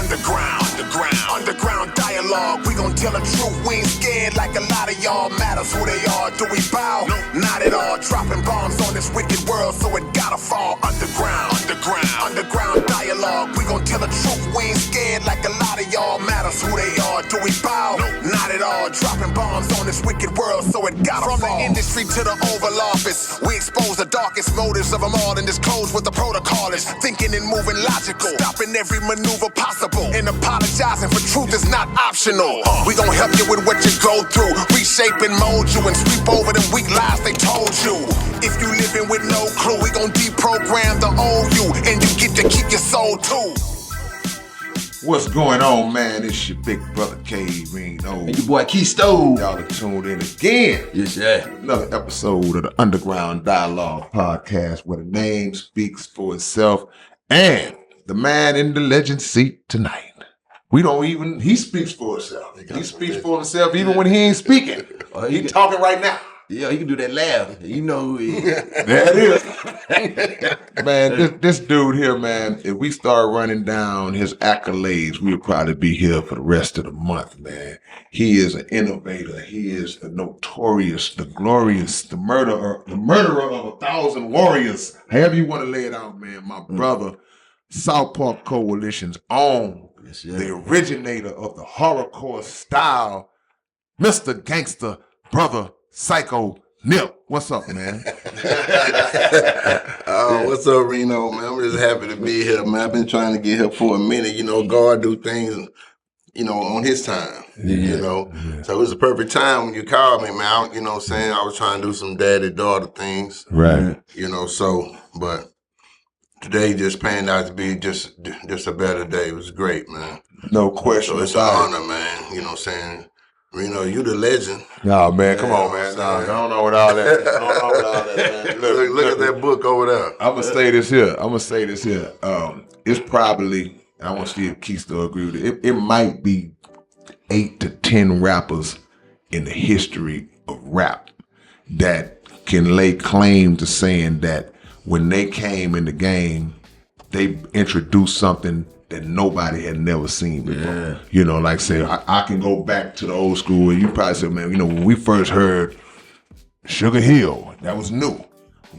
Underground dialogue. We gon' tell the truth. We ain't scared like a lot of y'all. Matters who they are. Do we bow? No, not at all. Dropping bombs on this wicked world, so it gotta fall. Underground dialogue. We gon' tell the truth. We ain't scared like a lot of y'all. Matters who they are. Do we bow? No, not at all. Dropping bombs on this wicked world, so it gotta fall. From the industry to the Oval Office, we expose the darkest motives of them all and disclose what the protocol is. Thinking and moving logical, stopping every maneuver possible, and apologizing for truth is not optional. We gon' help you with what you go through, reshape and mold you, and sweep over them weak lies they told you. If you living with no clue, we gon' deprogram the old you, and you get to keep your soul too. What's going on, man? It's your big brother K-Reno. And your boy Keysto. Y'all are tuned in again. Yes, yeah. Another episode of the Underground Dialogue podcast where the name speaks for itself and the man in the legend seat tonight. He speaks for himself. He speaks for himself even when he ain't speaking. He talking right now. Yeah, he can do that laugh. You know who he is. There it is. Man, this dude here, man, if we start running down his accolades, we'll probably be here for the rest of the month, man. He is an innovator. He is the notorious, the glorious, the murderer of 1,000 warriors. However you want to lay it out, man. My brother, South Park Coalition's own, the originator of the horrorcore style, Mr. Ganxsta Brother Psycho Nip. What's up, man? What's up, Reno, man? I'm just happy to be here, man. I've been trying to get here for a minute. You know, God do things, you know, on his time, you know. Yeah. So it was the perfect time when you called me, man. You know what I'm saying? I was trying to do some daddy-daughter things. Right. You know, so, but today just panned out to be just a better day. It was great, man. No question. So it's an honor, man. You know what I'm saying? Reno, you the legend. No, man, come on, man. No, I don't know what all that. Man. Look at that book over there. I'm gonna say this here. It's probably, I want to see if Keith still agree with it. It might be 8 to 10 rappers in the history of rap that can lay claim to saying that when they came in the game, they introduced something that nobody had never seen before. Yeah. You know, like say, I can go back to the old school and you probably say, man, you know, when we first heard Sugar Hill, that was new.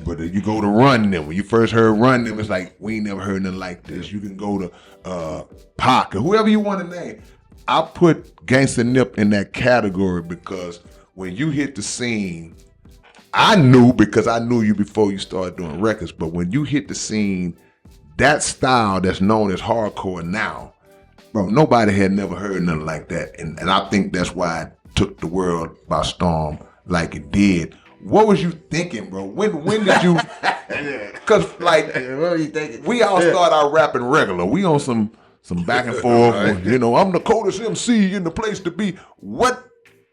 But if you go to Run Them, when you first heard Run Them, it's like, we ain't never heard nothing like this. You can go to Pac or whoever you want to name. I put Ganxsta NIP in that category because when you hit the scene, I knew because I knew you before you started doing records, but when you hit the scene, that style that's known as hardcore now, bro, nobody had never heard nothing like that. And I think that's why it took the world by storm like it did. What was you thinking, bro? When did you, cause like, what were you thinking? We all start out rapping regular. We on some back and forth, right. You know, I'm the coldest MC in the place to be. What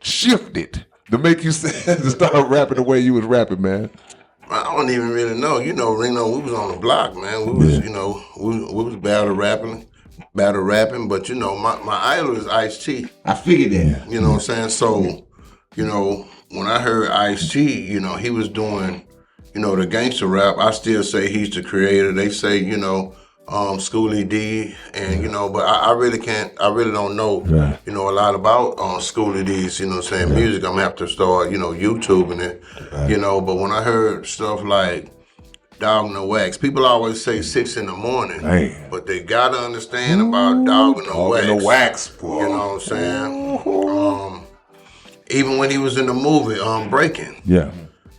shifted to make you to start rapping the way you was rapping, man? I don't even really know. You know, Reno, we was on the block, man. We was, you know, we was battle rapping, but you know, my idol is Ice-T. I figured that. You know what I'm saying? So, you know, when I heard Ice-T, you know, he was doing, you know, the gangster rap, I still say he's the creator. They say, you know, Schoolie D, and you know, but I really don't know, right. You know, a lot about Schoolie D's, you know what I'm saying, music. I'm gonna have to start, you know, YouTubing it, right. You know, but when I heard stuff like Dog in the Wax, people always say 6 in the morning, man. But they gotta understand about Dog in the Wax. Boy. You know what I'm saying? Even when he was in the movie, Breaking. Yeah.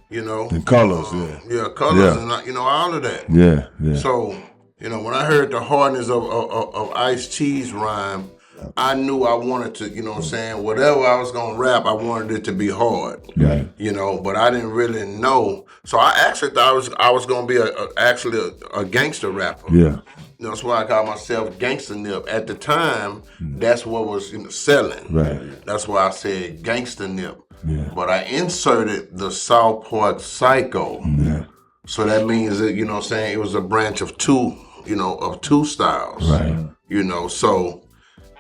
You know. The Colors, Yeah, Colors, and you know, all of that. Yeah. So, you know, when I heard the hardness of Ice-T's rhyme, I knew I wanted to, you know what I'm saying, whatever I was going to rap, I wanted it to be hard. Yeah. You know, but I didn't really know. So I actually thought I was going to be actually a gangster rapper. Yeah. That's why I called myself Ganxsta NIP. At the time, that's what was selling. Right. That's why I said Ganxsta NIP. Yeah. But I inserted the South Park Psycho. Yeah. So that means that, you know what I'm saying, it was a branch of two styles. Right. You know, so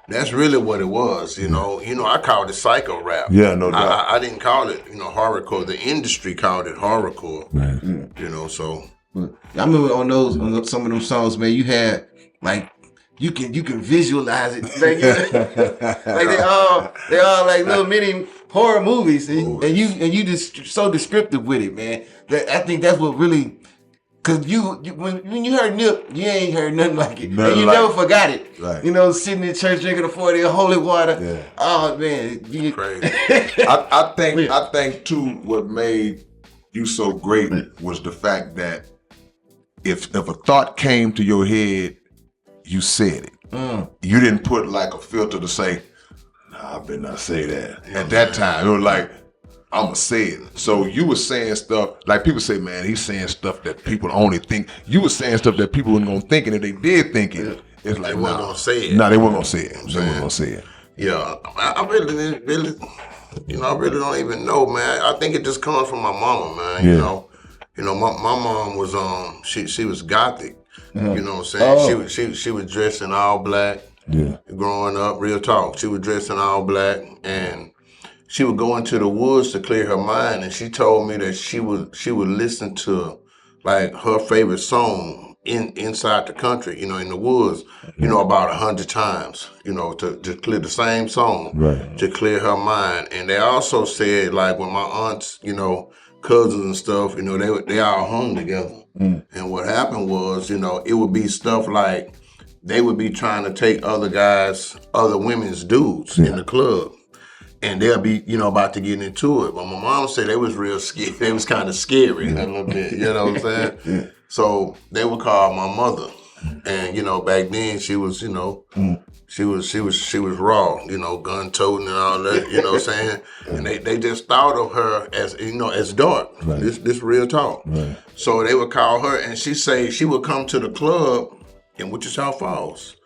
that's really what it was, you know. You know, I called it psycho rap. Yeah, no doubt. I didn't call it, you know, horrorcore. The industry called it horrorcore. Right. You know, so I remember on some of them songs, man, you had like you can visualize it. Like, like they all like little mini horror movies, and you just so descriptive with it, man. That I think that's what really. Cause when you heard Nip, you ain't heard nothing like it, and you never forgot it. Right. You know, sitting in church drinking the 40 of holy water. Yeah. Oh man, Crazy. I think too, what made you so great was the fact that if a thought came to your head, you said it. You didn't put like a filter to say, "Nah, I better not say that." At that time, it was like, I'ma say it. So you were saying stuff like people say, man, he's saying stuff that people only think. You were saying stuff that people weren't gonna think, and if they did think it, it's like They wasn't gonna say it. No, they weren't gonna say it. They weren't gonna say it. Yeah, I really, I really don't even know, man. I think it just comes from my mama, man. Yeah. My mom was she was gothic. You know what I'm saying? Oh. She was dressed in all black. Yeah. Growing up, real talk. She was dressed in all black, and she would go into the woods to clear her mind. And she told me that she would listen to like her favorite song inside the country, in the woods, about 100 times, to clear the same song, Right. to clear her mind. And they also said, like, when my aunts, cousins and stuff, they all hung together. And what happened was, it would be stuff like they would be trying to take other women's dudes in the club. And they'll be, about to get into it. But my mom said they was real scared. They was kind of scary a little bit, you know what I'm saying? So they would call my mother. And, back then she was, she was raw, gun-toting and all that, you know what I'm saying? And they just thought of her as, as dark. Right. This real talk. Right. So they would call her, and she say she would come to the club in Wichita Falls.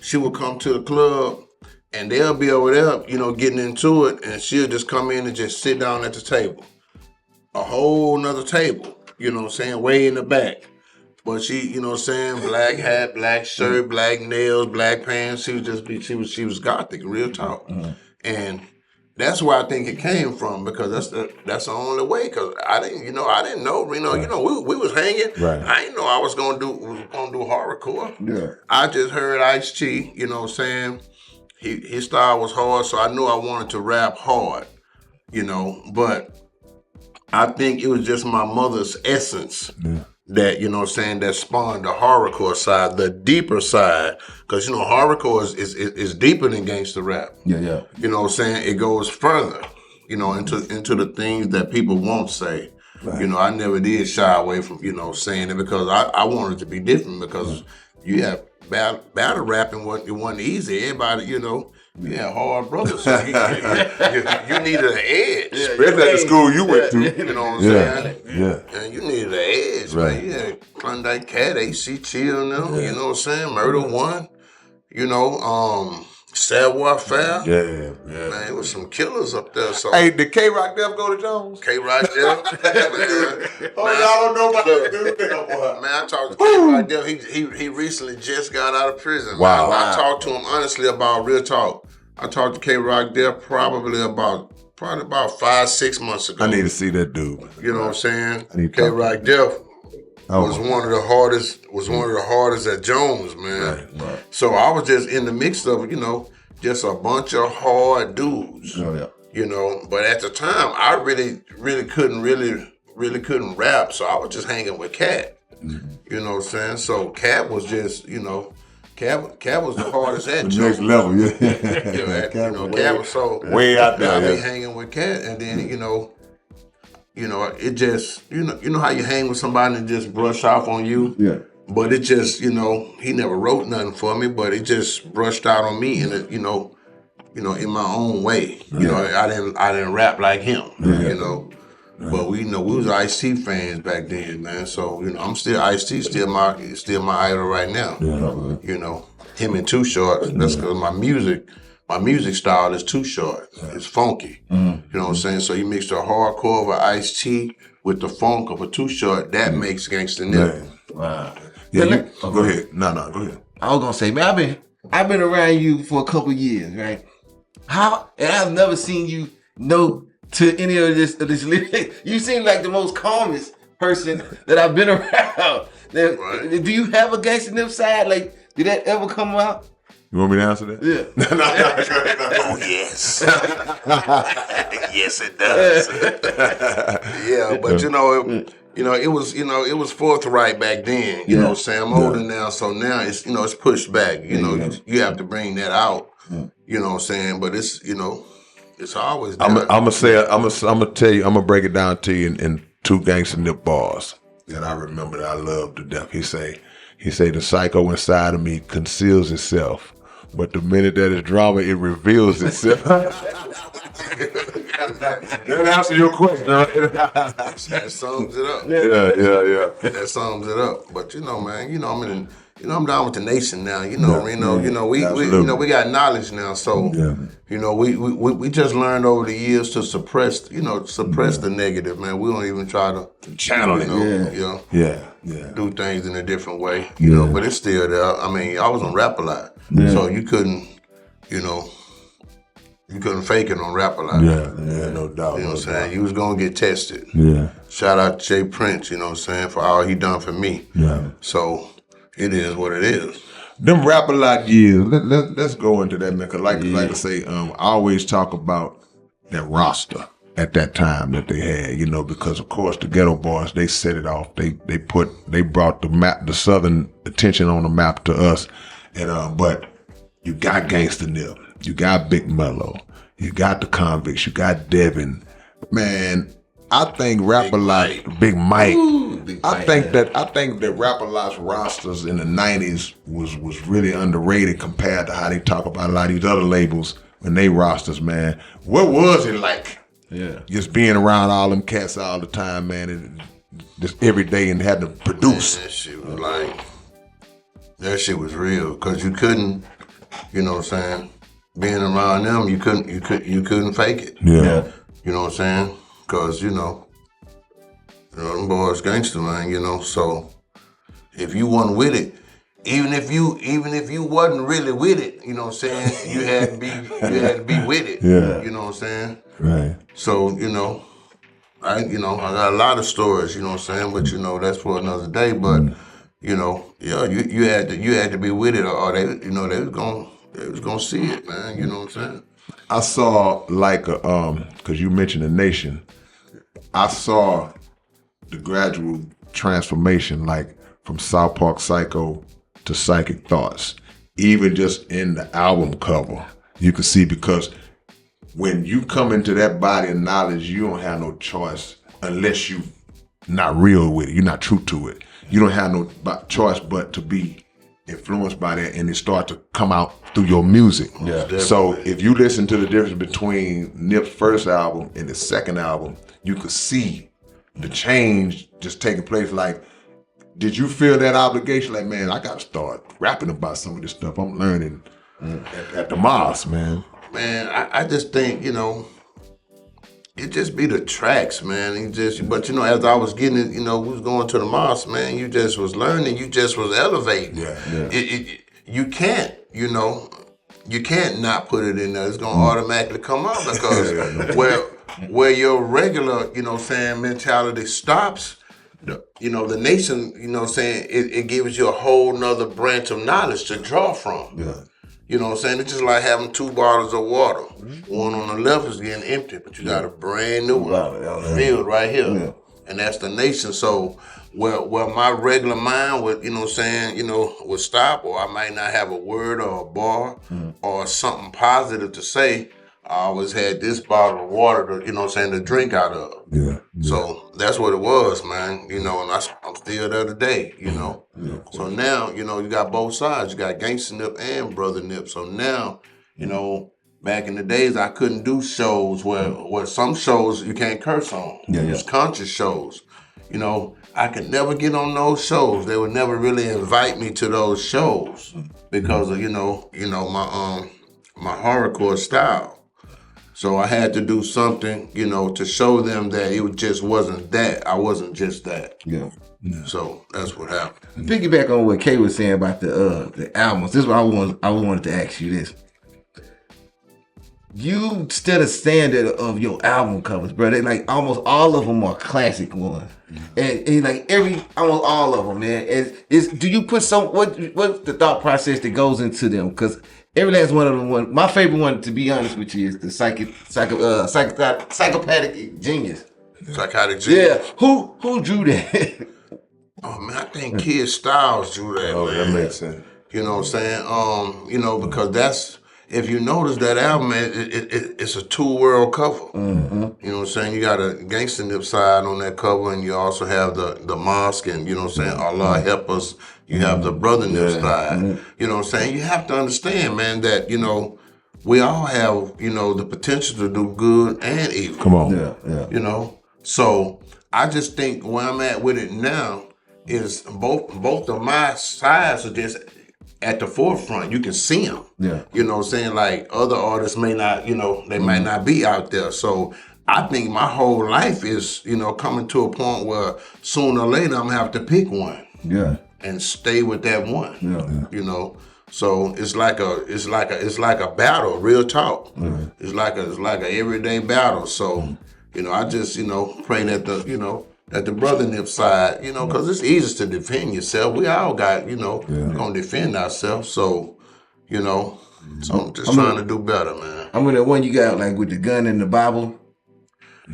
She would come to the club, and they'll be over there, getting into it, and she'll just come in and just sit down at the table. A whole nother table, way in the back. But she, black hat, black shirt, black nails, black pants. She was gothic, real talk. And that's where I think it came from, because that's the only way. Because I didn't know, we was hanging. Right. I didn't know I was gonna do horrorcore. Yeah. I just heard Ice-T, his style was hard, so I knew I wanted to rap hard, but I think it was just my mother's essence that, that spawned the horrorcore side, the deeper side. Because, horrorcore is deeper than gangster rap. Yeah. It goes further, into the things that people won't say. Right. I never did shy away from, saying it, because I wanted to be different, because you have battle rapping wasn't easy. Everybody, you had hard brothers, so you needed an edge. Especially at the school you went to. You know what I'm saying? Yeah. And you needed an edge, Right. man. You had Klondike Cat, AC Chill, you know what I'm saying? Murder One, Savoir Faire. Yeah. Man, it was some killers up there. So Hey, did K-Rock Def go to Jones? K-Rock Def. Y'all don't know about that dude there, boy. Man, I talked to K-Rock Def. He recently just got out of prison. Wow. I talked to him honestly about real talk. I talked to K-Rock Def probably about 5-6 months ago. I need to see that dude. You know what I'm saying? I need to K-Rock Def Oh. was one of the hardest at Jones, man. Right. So I was just in the mix of, just a bunch of hard dudes. Oh, yeah. But at the time I really couldn't rap, so I was just hanging with Cat. Mm-hmm. You know what I'm saying? So Cat was just, Cat was the hardest at The Jones. next level, yeah. Cat was so way out there. I be Yeah. hanging with Cat, and then it just how you hang with somebody and just brush off on you. Yeah. But it just he never wrote nothing for me, but it just brushed out on me, and it, in my own way. I didn't rap like him. But we was Ice-T fans back then, man. So I'm still Ice-T, still my idol right now. Yeah. Him and Too Short. That's because my music style is Too Short. It's funky. You know what I'm saying? So you mix the hardcore of an Ice-T with the funk of a Too Short. That makes Ganxsta NIP. Wow. Yeah, go ahead. No, go ahead. I was gonna say, man, I've been around you for a couple years, right? And I've never seen you know to any of this lyrics. You seem like the most calmest person that I've been around. Right. Do you have a Ganxsta NIP side? Like, did that ever come out? You want me to answer that? Yeah. Oh yes, yes it does. Yeah, but it was forthright back then. You know, what I'm saying I'm older now, so now it's pushed back. You have to bring that out. You know what I'm saying, but it's it's always there. I'm gonna tell you, I'm gonna break it down to you in two Ganxsta NIP bars that I remember that I love to death. He say the psycho inside of me conceals itself, but the minute that it's drama, it reveals itself. That answers your question. That sums it up. Yeah. That sums it up. But man, I'm down with the nation now. We got knowledge now. So we just learned over the years to suppress the negative, man. We don't even try to Channel it. do things in a different way. But it's still there. I mean, I was on rap a lot. So you couldn't fake it on rap a lot. Yeah, no doubt. You know what I'm saying? You was gonna get tested. Yeah. Shout out to Jay Prince, you know what I'm saying, for all he done for me. Yeah. So it is what it is. Them rap a lot years. Let's go into that, man. Cause like I say, I always talk about that roster at that time that they had, because of course the Ghetto Boys, they set it off. They brought the Southern attention on the map to us. And but you got Ganxsta NIP, you got Big Mello, you got the Convicts, you got Devin. Man, I think Rap a Lot, Big Mike. I think that Rap a Lot's rosters in the 90s was really underrated compared to how they talk about a lot of these other labels when they rosters, man. What was it like? Yeah. Just being around all them cats all the time, man, and just every day and had to produce. Man, that shit was real. Cause you couldn't, you know what I'm saying, being around them, you couldn't fake it. Yeah. You know what I'm saying? Cause them boys gangster, man, so if you wasn't with it, even if you wasn't really with it, you know what I'm saying, you had to be with it. Yeah. You know what I'm saying? Right. So, I got a lot of stories, you know what I'm saying, but that's for another day. But you had to be with it, or they was gonna see it, man. You know what I'm saying? I saw because you mentioned the nation. I saw the gradual transformation, like from South Park Psycho to Psychic Thoughts. Even just in the album cover, you can see, because when you come into that body of knowledge, you don't have no choice unless you not real with it. You're not true to it. You don't have no choice but to be influenced by that, and it start to come out through your music. Yeah, definitely. So if you listen to the difference between Nip's first album and the second album, you could see the change just taking place. Like, did you feel that obligation? Like, man, I got to start rapping about some of this stuff I'm learning at the mosque, man. Man, I just think, it just be the tracks, man. But as I was getting it, we was going to the mosque, man. You just was learning, you just was elevating. Yeah. You can't, you can't not put it in there. It's gonna automatically come out, because where your regular, mentality stops, the nation, it gives you a whole nother branch of knowledge to draw from. Yeah. You know what I'm saying? It's just like having 2 bottles of water. One on the left is getting empty, but you got a brand new one filled right here. Yeah. And that's the nation. So where my regular mind would, would stop, or I might not have a word or a bar or something positive to say, I always had this bottle of water to, to drink out of. Yeah. So that's what it was, man. And I'm still there today, Yeah, so now, you got both sides. You got Ganxsta NIP and Brother NIP. So now, back in the days, I couldn't do shows where some shows you can't curse on. Yeah. It's conscious shows. I could never get on those shows. They would never really invite me to those shows because of, my horrorcore style. So I had to do something, to show them that it just wasn't that. I wasn't just that. Yeah. So that's what happened. Piggyback on what Kay was saying about the albums. This is what I wanted to ask you this. You set a standard of your album covers, bro. They, like, almost all of them are classic ones, and like almost all of them, man. Do you put what's the thought process that goes into them? Because every last one of them. My favorite one, to be honest with you, is the psychopathic genius. Psychotic genius. Yeah, who drew that? Oh man, I think Kid Styles drew that. Oh, man. that makes sense. You know what I'm saying? Because that's, if you notice that album, man, it's a two-world cover. Mm-hmm. You know what I'm saying? You got a Ganxsta NIP side on that cover, and you also have the mosque, and you know what I'm saying? Allah help us. You have the brother NIP side. Mm-hmm. You know what I'm saying? You have to understand, man, that, you know, we all have, you know, the potential to do good and evil. Come on. Yeah. You know? So I just think where I'm at with it now is both of my sides are just at the forefront. You can see them. Yeah. You know what I'm saying? Like other artists may not, you know, they might not be out there. So I think my whole life is, you know, coming to a point where sooner or later I'm gonna have to pick one. Yeah. And stay with that one. Yeah. You know. So it's like a battle, real talk. Mm-hmm. It's like a everyday battle. So, you know, I just, you know, pray that the brother NIP side, you know, because it's easy to defend yourself. We all got, you know, gonna defend ourselves. So, you know, so I'm just trying to do better, man. I mean, the one you got like with the gun in the Bible.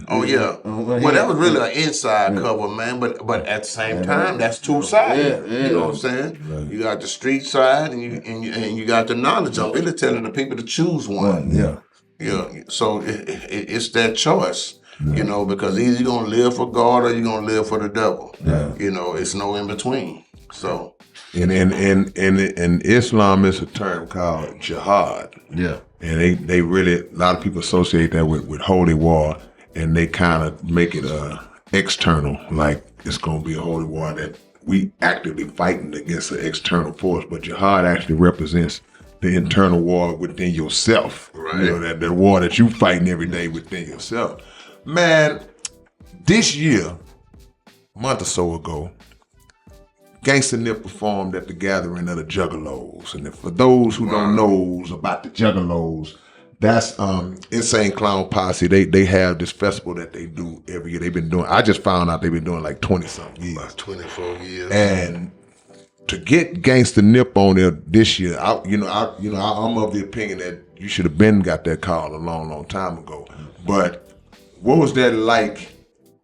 Oh yeah. Well, that was really an inside cover, man. But at the same time, that's two sides. You know what I'm saying? Right. You got the street side, and you got the knowledge. I'm really telling the people to choose one. Yeah. Yeah. So it's that choice. You know, because either you're gonna live for God or you're gonna live for the devil. Yeah. You know, it's no in between. So In Islam, it's a term called jihad. Yeah. And they really, a lot of people associate that with holy war, and they kind of make it external, like it's going to be a holy war that we actively fighting against an external force. But jihad actually represents the internal war within yourself. Right. You know, that war that you fighting every day within yourself. Man, this year, a month or so ago, Ganxsta NIP performed at the gathering of the Juggalos. And for those who don't know about the Juggalos, that's Insane Clown Posse. They have this festival that they do every year. They've been doing, I just found out they've been doing like 20-something years. about 24 years. And to get Ganxsta NIP on there this year, I'm of the opinion that you should have been got that call a long, long time ago. But what was that like,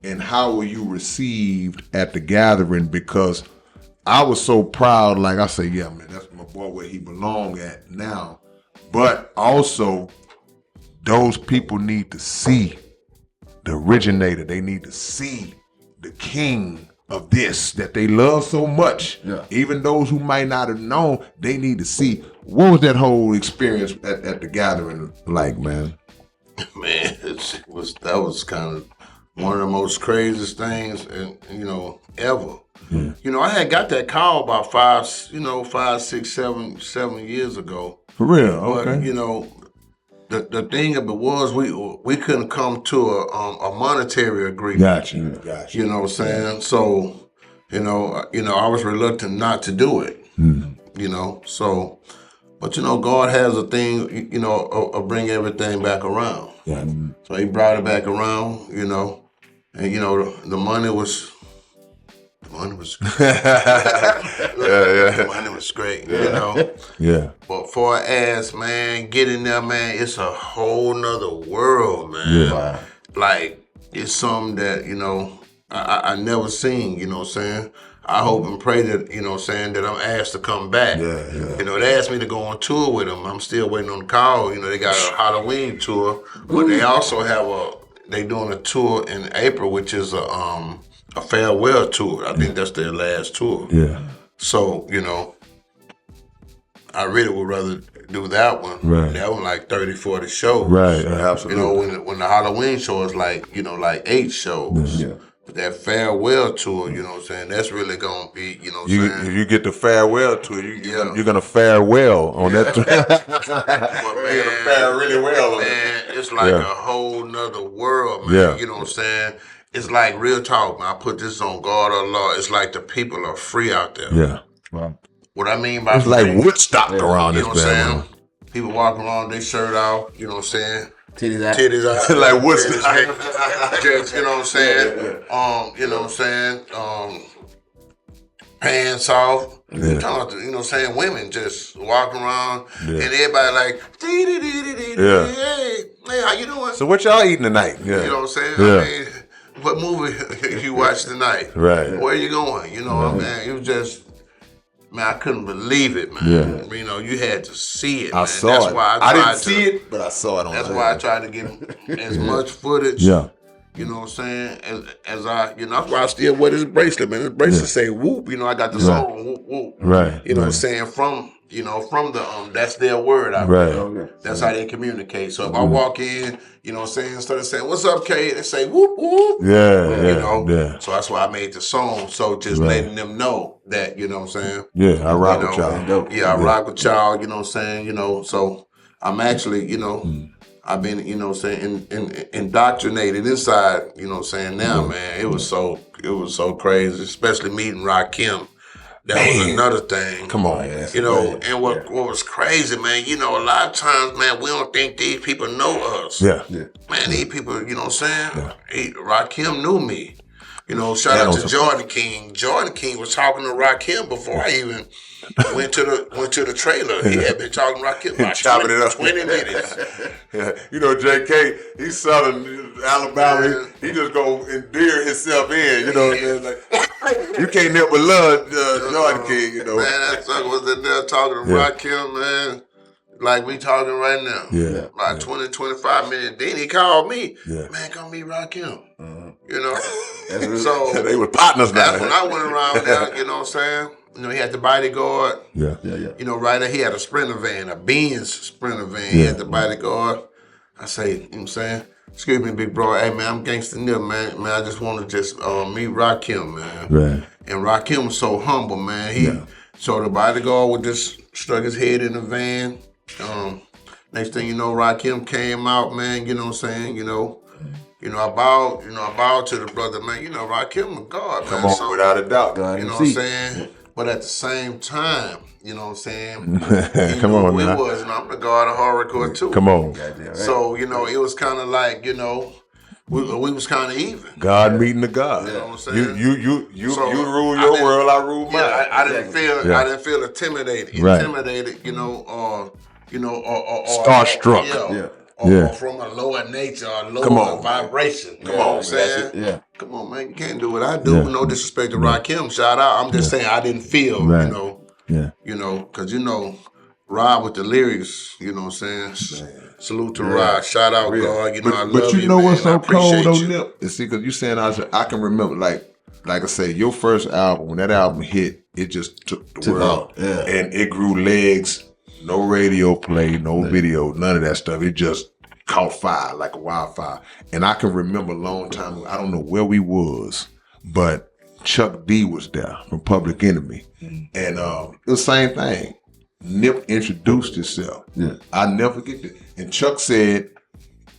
and how were you received at the gathering? Because I was so proud, like I say, yeah, man, that's my boy where he belong at now. But also, those people need to see the originator. They need to see the king of this that they love so much. Yeah. Even those who might not have known, they need to see. What was that whole experience at the gathering like, man? Man, that was kind of one of the most craziest things, ever. Yeah. You know, I had got that call about 5, 6, 7 years ago. For real, But, okay. you know, the thing of it was we couldn't come to a monetary agreement. Gotcha. You know what I'm saying? So, I was reluctant not to do it. You know, so, but God has a thing, of bring everything back around. Yeah. So he brought it back around, and the money was. The money was great. The money was great, Yeah. But for as, man, getting there, man, it's a whole nother world, man. Yeah. Wow. Like, it's something that, I never seen, you know what I'm saying? I hope and pray that, that I'm asked to come back. Yeah. They asked me to go on tour with them. I'm still waiting on the call. They got a Halloween tour, but they also have they doing a tour in April, which is a farewell tour. I think that's their last tour. Yeah. So, I really would rather do that one. Right. That one like 30, 40 shows. Right. Absolutely. When the Halloween show is like, like 8 shows. Yeah. But that farewell tour, you know what I'm saying, that's really going to be, If you get the farewell tour, you're going to fare well on that tour. But You're going to fare really well on man, it's like a whole nother world, man. Yeah. You know what I'm saying? It's like real talk, man. I put this on God or law. It's like the people are free out there. Yeah. Wow. What I mean by It's free, like Woodstock around you this know what I'm saying? bad. People walking around, they shirt out, you know what I'm saying? Titties out. Titties out. Like Woodstock. Just, you know what I'm saying? You know what I'm saying? pants off. I'm talking about, you know what I'm saying, women just walking around and everybody like, hey, how you doing? So what y'all eating tonight? Yeah. You know what I'm saying? Yeah. I mean, what movie you watch tonight? Right. Where you going? You know what I mean? It was just, man, I couldn't believe it, man. Yeah. You know, you had to see it, I man. saw That's it. why I didn't see it, but I saw it on That's there. why I tried to get as much footage. Yeah. You know what I'm saying? As I, you know, that's why I still wear this bracelet, man. This bracelet say whoop. You know, I got the song whoop whoop. Right. You know what I'm saying? From the that's their word out Right. there. That's how they communicate. So if I walk in, you know what I'm saying, instead of saying, "What's up, Kate?" they say whoop whoop. Yeah. You know? Yeah. So that's why I made the song. So just letting them know that, you know what I'm saying? Yeah. I rock You with know, y'all. Yeah, I rock with y'all, you know what I'm saying? You know, so I'm actually, you know, I've been, you know what I'm saying, indoctrinated inside, you know what I'm saying, now, man. It was so crazy, especially meeting Rakim. That was another thing. Come on, man. You know, and what was crazy, man, you know, a lot of times, man, we don't think these people know us. Yeah. Man, these people, you know what I'm saying? Rakim knew me. You know, shout out to Jordan King. Jordan King was talking to Rakim before I even went to the trailer. He had been talking to Rakim about Chopping it up. 20 minutes. Yeah. You know, JK, he's Southern Alabama. He just go endear himself in. You know what I'm saying? Like, you can't help but love Jordan King, you know. Man, that sucker was in there talking to Rakim, man. Like we talking right now. Yeah. About 20, 25 minutes. Then he called me. Yeah. Man, come meet Rakim. You know? So they were partners now. that's when I went around there, you know what I'm saying? You know, he had the bodyguard. Yeah. You know, right there, he had a Sprinter van, a Benz Sprinter van. He had the bodyguard. I say, you know what I'm saying? Excuse me, big bro. Hey, man, I'm Ganxsta NIP, man. Man, I just want to just meet Rakim, man. Right. And Rakim was so humble, man. So the bodyguard would just struck his head in the van. Next thing you know, Rakim came out, man. You know what I'm saying? You know, I bowed to the brother, man. You know, Rakim a God, man. Come on, so, without a doubt. you know what I'm saying? But at the same time, you know what I'm saying? Come on, man. I'm the God of Horrorcore too. Come on. So, you know, it was kind of like, you know, we was kind of even. God meeting the God. You know what I'm saying? You So, rule your world, I rule mine. Yeah, I didn't feel intimidated. You know, or starstruck. Or from a lower nature or lower vibration. You know what I'm saying? Yeah. Come on, man. You can't do what I do. No disrespect to Rakim. Shout out. I'm just saying I didn't feel, you know. Yeah. You know, because, you know, Rob with the lyrics, you know what I'm saying? Salute to Rob. Shout out, God. You know, I love you, But you know what's man. so cold, though, you. Nip? See, because you saying, I can remember, like I say, your first album, when that album hit, it just took the world. Yeah. And it grew legs. No radio play, no video, none of that stuff. It just caught fire like a wildfire. And I can remember a long time ago, I don't know where we was, but Chuck D was there from Public Enemy. And it was the same thing. Nip introduced himself. Yeah. I never forget that. And Chuck said,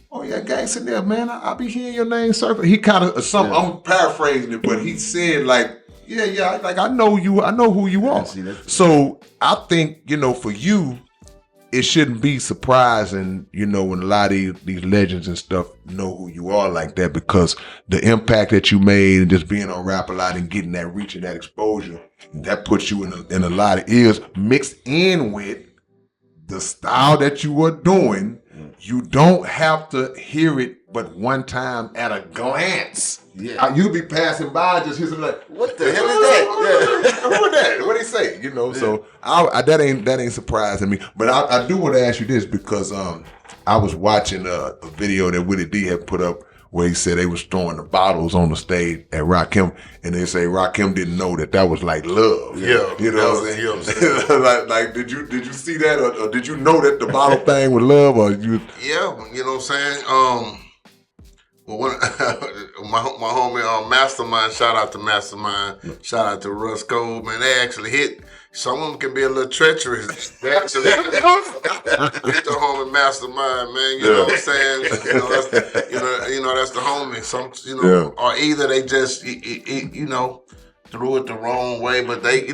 "Oh yeah, Ganxsta NIP, man, I be hearing your name surface." He kind of I'm paraphrasing it, but he said like, yeah, like I know you, I know who you are. So I think, you know, for you, it shouldn't be surprising, you know, when a lot of these legends and stuff know who you are like that, because the impact that you made and just being on Rap A Lot and getting that reach and that exposure, that puts you in a lot of ears, mixed in with the style that you are doing. You don't have to hear it but one time at a glance. Yeah. You'll be passing by, just hear something like, "What the hell is that? Who is that? What he say?" You know, so that ain't surprising me. But I do want to ask you this, because I was watching a video that Willie D had put up where he said they was throwing the bottles on the stage at Rakim, and they say Rakim didn't know that was like love. Yeah, you know what I'm saying? like did you see that, or did you know that the bottle thing was love, or you? Yeah, you know what I'm saying. Well, when, my homie Mastermind, shout out to Mastermind, shout out to Russ Cole, man. They actually hit. Some of them can be a little treacherous. They actually hit the homie Mastermind, man. You know what I'm saying? You know that's the homie. Some, or either they just you know, threw it the wrong way, but they do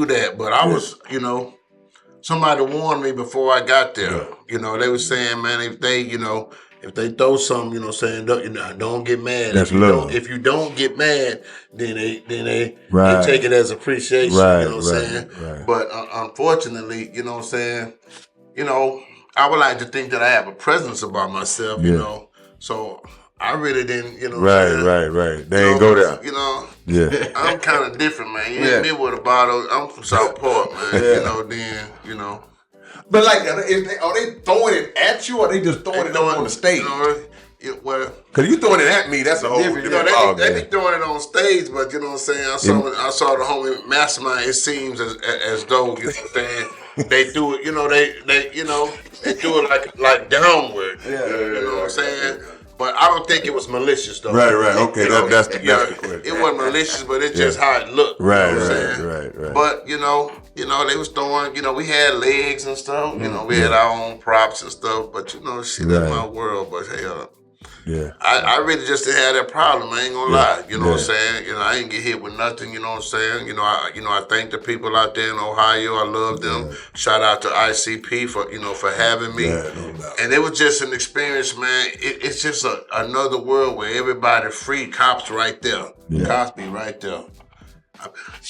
that. But I was, you know, somebody warned me before I got there. You know, they were saying, man, if if they throw something, you know what I'm saying, don't get mad. That's if you love. If you don't get mad, then they Right. take it as appreciation. Right, you know what I'm right, saying? right. But unfortunately, you know what I'm saying, I would like to think that I have a presence about myself, you Yeah. know. So I really didn't, you know what I'm saying? Right. They ain't go there. You know, Yeah. I'm kind of different, man. You hit me with a bottle. I'm from South Park, man. You know. But like, are they throwing it at you, or they just throwing it up on the stage? Cause you throwing it at me, that's a whole different ball, they be throwing it on stage, but you know what I'm saying. I saw the homie Mastermind. It seems as though, you know what I'm saying, they threw it. They threw it like downward. You know what I'm saying. But I don't think it was malicious though. Right. Okay, that's the question. It wasn't malicious, but it's just how it looked. Right. You know what I'm saying? Right. But they was throwing. We had legs and stuff. We had our own props and stuff. But shit, that's my world. But hell. Yeah. I really just didn't have that problem. I ain't gonna lie. You know what I'm saying? I ain't get hit with nothing. You know what I'm saying? I thank the people out there in Ohio. I love them. Yeah. Shout out to ICP for having me. Yeah, no doubt. And it was just an experience, man. It's just another world where everybody free. Cops right there. Yeah. Cops be right there.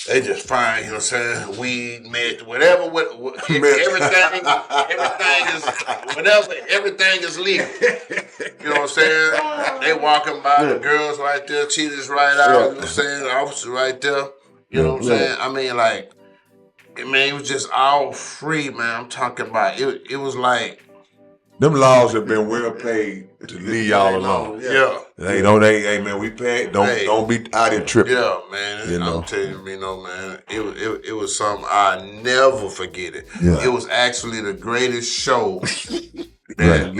They just find, you know what I'm saying, weed, meth, whatever, everything is legal. You know what I'm saying? They walking by, the girls right there, cheaters right out, you know what I'm saying, the officers right there. You know what I'm saying? I mean, like, it was just all free, man. I'm talking about, it was like, them laws have been well played to leave y'all alone. Yeah. Hey man, we pay. Don't be out here tripping. Yeah, man. I'm telling you, man, it was something I never forget it. Yeah. It was actually the greatest show that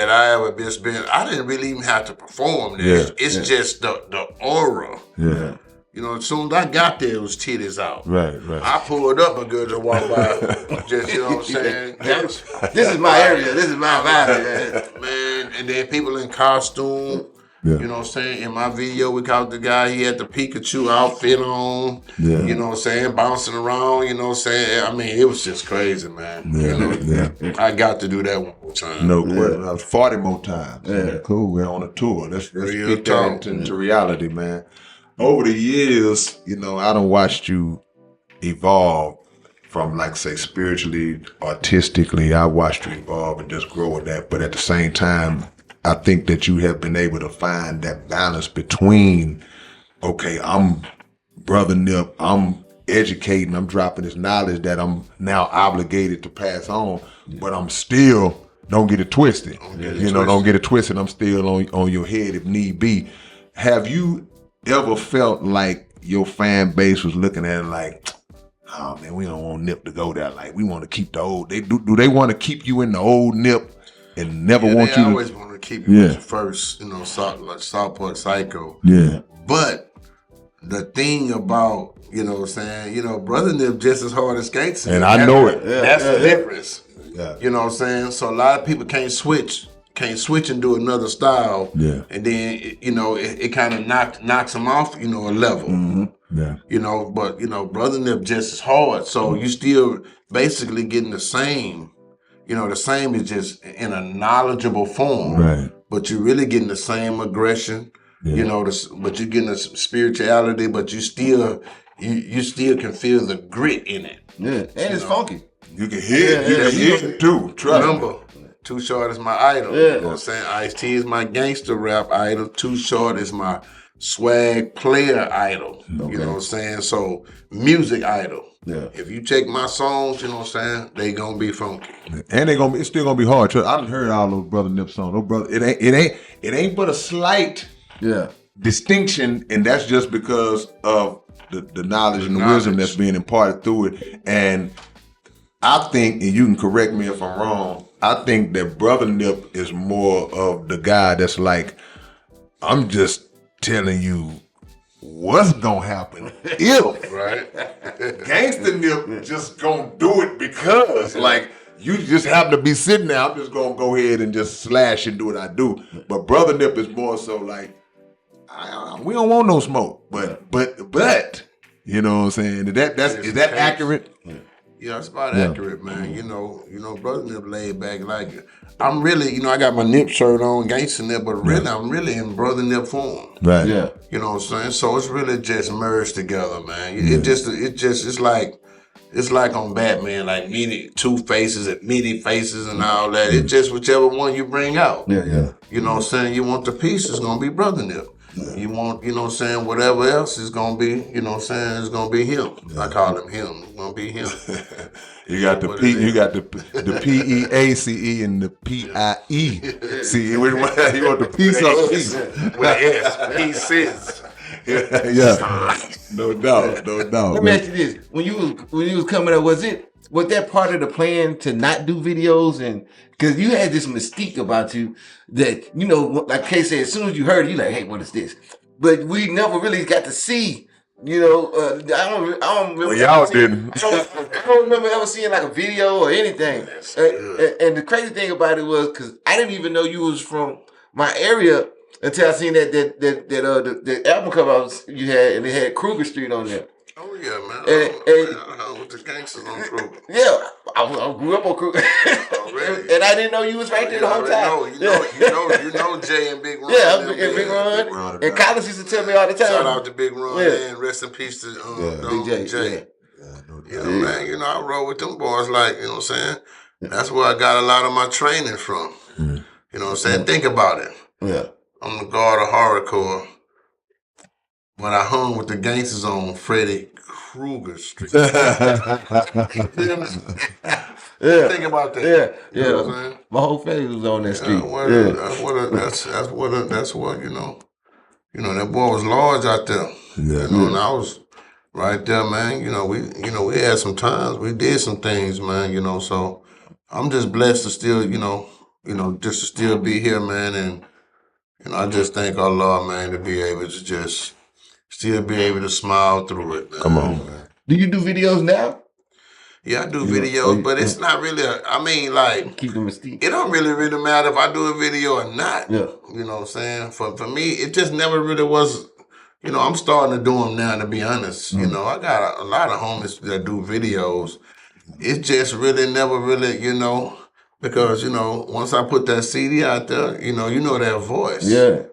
I ever been. I didn't really even have to perform this. It's just the aura. Yeah. As soon as I got there, it was titties out. Right. I pulled up a girl to walk by. Just, you know what I'm saying? This is my area. This is my vibe, man. And then people in costume. Yeah. You know what I'm saying? In my video, we caught the guy, he had the Pikachu outfit on. Yeah. You know what I'm saying? Bouncing around, you know what I'm saying? I mean, it was just crazy, man. Yeah. I got to do that one more time. No question. 40 more times. Yeah. Cool. We're on a tour. Let's get that into reality, man. Over the years, I done watched you evolve from, like, say, spiritually, artistically. I watched you evolve and just grow with that. But at the same time, I think that you have been able to find that balance between, okay, I'm Brother Nip, I'm educating, I'm dropping this knowledge that I'm now obligated to pass on, but I'm still, don't get it twisted. Don't get it twisted. I'm still on your head if need be. Have you ever felt like your fan base was looking at it like, oh man, we don't want Nip to go there. Like, we want to keep the old. Do they want to keep you in the old Nip and never want you to? They always want to keep you with your first, like Southport Psycho. Yeah. But the thing about, you know what I'm saying, Brother Nip just as hard as Ganxsta. And I know it. That's the difference. Yeah. You know what I'm saying? So a lot of people can't switch and do another style. Yeah. And then, it kind of knocks them off, a level. Mm-hmm. Yeah. But, Brother Nip just as hard. So you still basically getting the same. The same is just in a knowledgeable form. Right. But you're really getting the same aggression. Yeah. But you're getting the spirituality, but you still can feel the grit in it. Yeah. And it's funky. You can hear it. You can hear it too. Trust me. Too Short is my idol. Yeah. You know what I'm saying? Ice-T is my gangster rap idol. Too Short is my swag player idol. Okay. You know what I'm saying? So, music idol. Yeah. If you check my songs, you know what I'm saying, they gonna be funky. And it's still gonna be hard. I done heard all those Brother Nip songs. Those brother, it ain't but a slight distinction, and that's just because of the knowledge and the wisdom that's being imparted through it. And I think, and you can correct me if I'm wrong, I think that Brother Nip is more of the guy that's like, I'm just telling you what's gonna happen if Ganxsta Nip just gonna do it because like you just happen to be sitting there. I'm just gonna go ahead and just slash and do what I do. But Brother Nip is more so like, we don't want no smoke. But you know what I'm saying? Is that accurate? Yeah, that's about accurate, man. You know, Brother Nip laid back. Like, I'm really, I got my Nip shirt on, Ganxsta NIP, but really, I'm really in Brother Nip form. Right. Yeah. You know what I'm saying? So it's really just merged together, man. It's like on Batman, like many two faces and many faces and all that. It's just whichever one you bring out. Yeah. You know what I'm saying? You want the piece, it's gonna be Brother Nip. You want, what I'm saying, whatever else is gonna be, it's gonna be him. I call him him. It's gonna be him. You got the P, you got the PEACE and the PIECE. Which one? You want the piece of peace? With an S, pieces. Yeah. No doubt. Let me ask you this: when you was coming up, was that part of the plan to not do videos? And because you had this mystique about you that like Kay said, as soon as you heard it, you like, hey, what is this? But we never really got to see. I don't remember. Well, y'all didn't. I don't remember ever seeing like a video or anything. And the crazy thing about it was because I didn't even know you was from my area until I seen that album cover you had, and it had Kruger Street on there. Oh yeah, man. I hung with the gangsters on Kruger. Yeah, I grew up on Kruger. Already. And I didn't know you was right there the whole time. You know Jay and Big Ron. Yeah, and Big Ron. And Collins used to tell me all the time. Shout out to Big Ron and rest in peace to Big Jay. Man, I roll with them boys like, you know what I'm saying? That's where I got a lot of my training from. You know what I'm saying? Think about it. Yeah. I'm the guard of Horrorcore, but I hung with the gangsters on Freddy Krueger Street. Yeah. Think about that. Yeah. You know what I'm saying? My whole family was on that street. That's what that boy was large out there. Yeah. And I was right there, man. We had some times, we did some things, man, so I'm just blessed to still, just to still be here, man, and I just thank Allah, man, to be able to just still be able to smile through it, man. Come on, man. Do you do videos now? Yeah, I do videos, but it's not really, Keep the mystique. it don't really matter if I do a video or not. Yeah. You know what I'm saying? For me, it just never really was, I'm starting to do them now, to be honest. I got a lot of homies that do videos. It just really never really, because, once I put that CD out there, you know that voice. Yeah.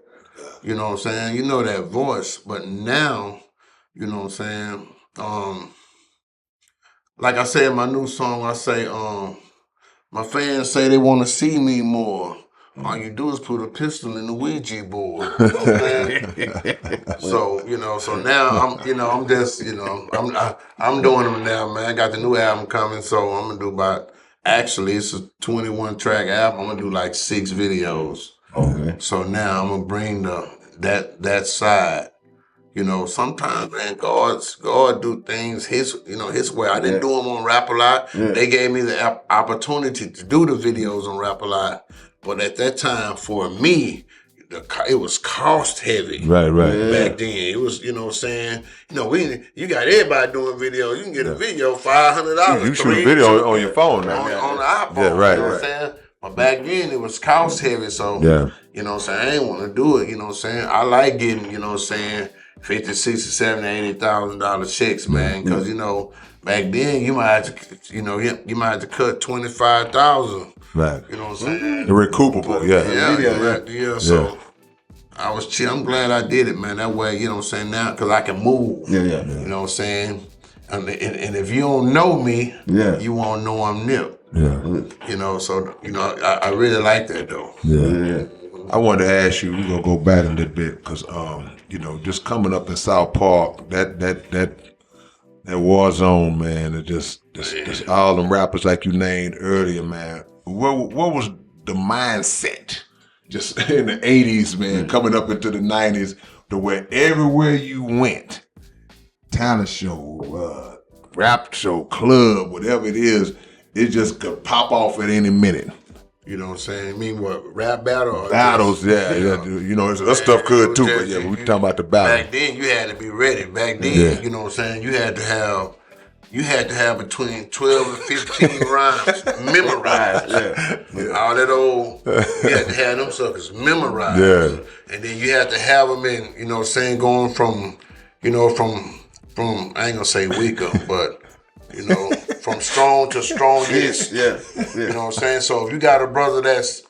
You know what I'm saying? You know that voice. But now, you know what I'm saying? Like I said in my new song, I say, my fans say they want to see me more. All you do is put a pistol in the Ouija board. You know what I'm saying? So now I'm just, I'm doing them now, man. I got the new album coming, so I'm gonna do actually it's a 21 track album. I'm gonna do like 6 videos. Okay. So now I'm gonna bring that side. Sometimes, man, God do things his way. I didn't do them on Rap a Lot. Yeah. They gave me the opportunity to do the videos on Rap a Lot, but at that time, for me, it was cost heavy. Right. Back then, it was, you know what I'm saying? You got everybody doing videos. You can get a video $500. You shoot a video on your phone now. On the iPhone. Yeah, right. You know what I'm saying? But back then, it was cost heavy, so, you know what I'm saying? I didn't want to do it, you know what I'm saying? I like getting, you know what I'm saying, $50, $60, $70, $80,000 checks, man. Because, back then, you might have to, you might have to cut $25,000. Right. You know what I'm saying? Recoupable, Yeah. So I was chill. I'm glad I did it, man. That way, you know what I'm saying, now, because I can move. Yeah. You know what I'm saying? And if you don't know me, you won't know I'm Nip. Yeah. So, I really like that, though. Yeah. I wanted to ask you, we're going to go back a little bit, because, just coming up in South Park, that war zone, man, it just all them rappers like you named earlier, man. What was the mindset just in the 80s, man, coming up into the 90s, to where everywhere you went, talent show, rap show, club, whatever it is, it just could pop off at any minute. You know what I'm saying? I mean, what, rap battle? Or battles, that stuff could too, but we talking about the battle. Back then, you had to be ready. Back then, you know what I'm saying? You had to have between 12 and 15 rhymes memorized. All that old, you had to have them suckers memorized. Yeah. And then you had to have them in, you know what I'm saying, going from I ain't gonna say weaker, but, from strong to strongest. Yeah. You know what I'm saying? So if you got a brother that's,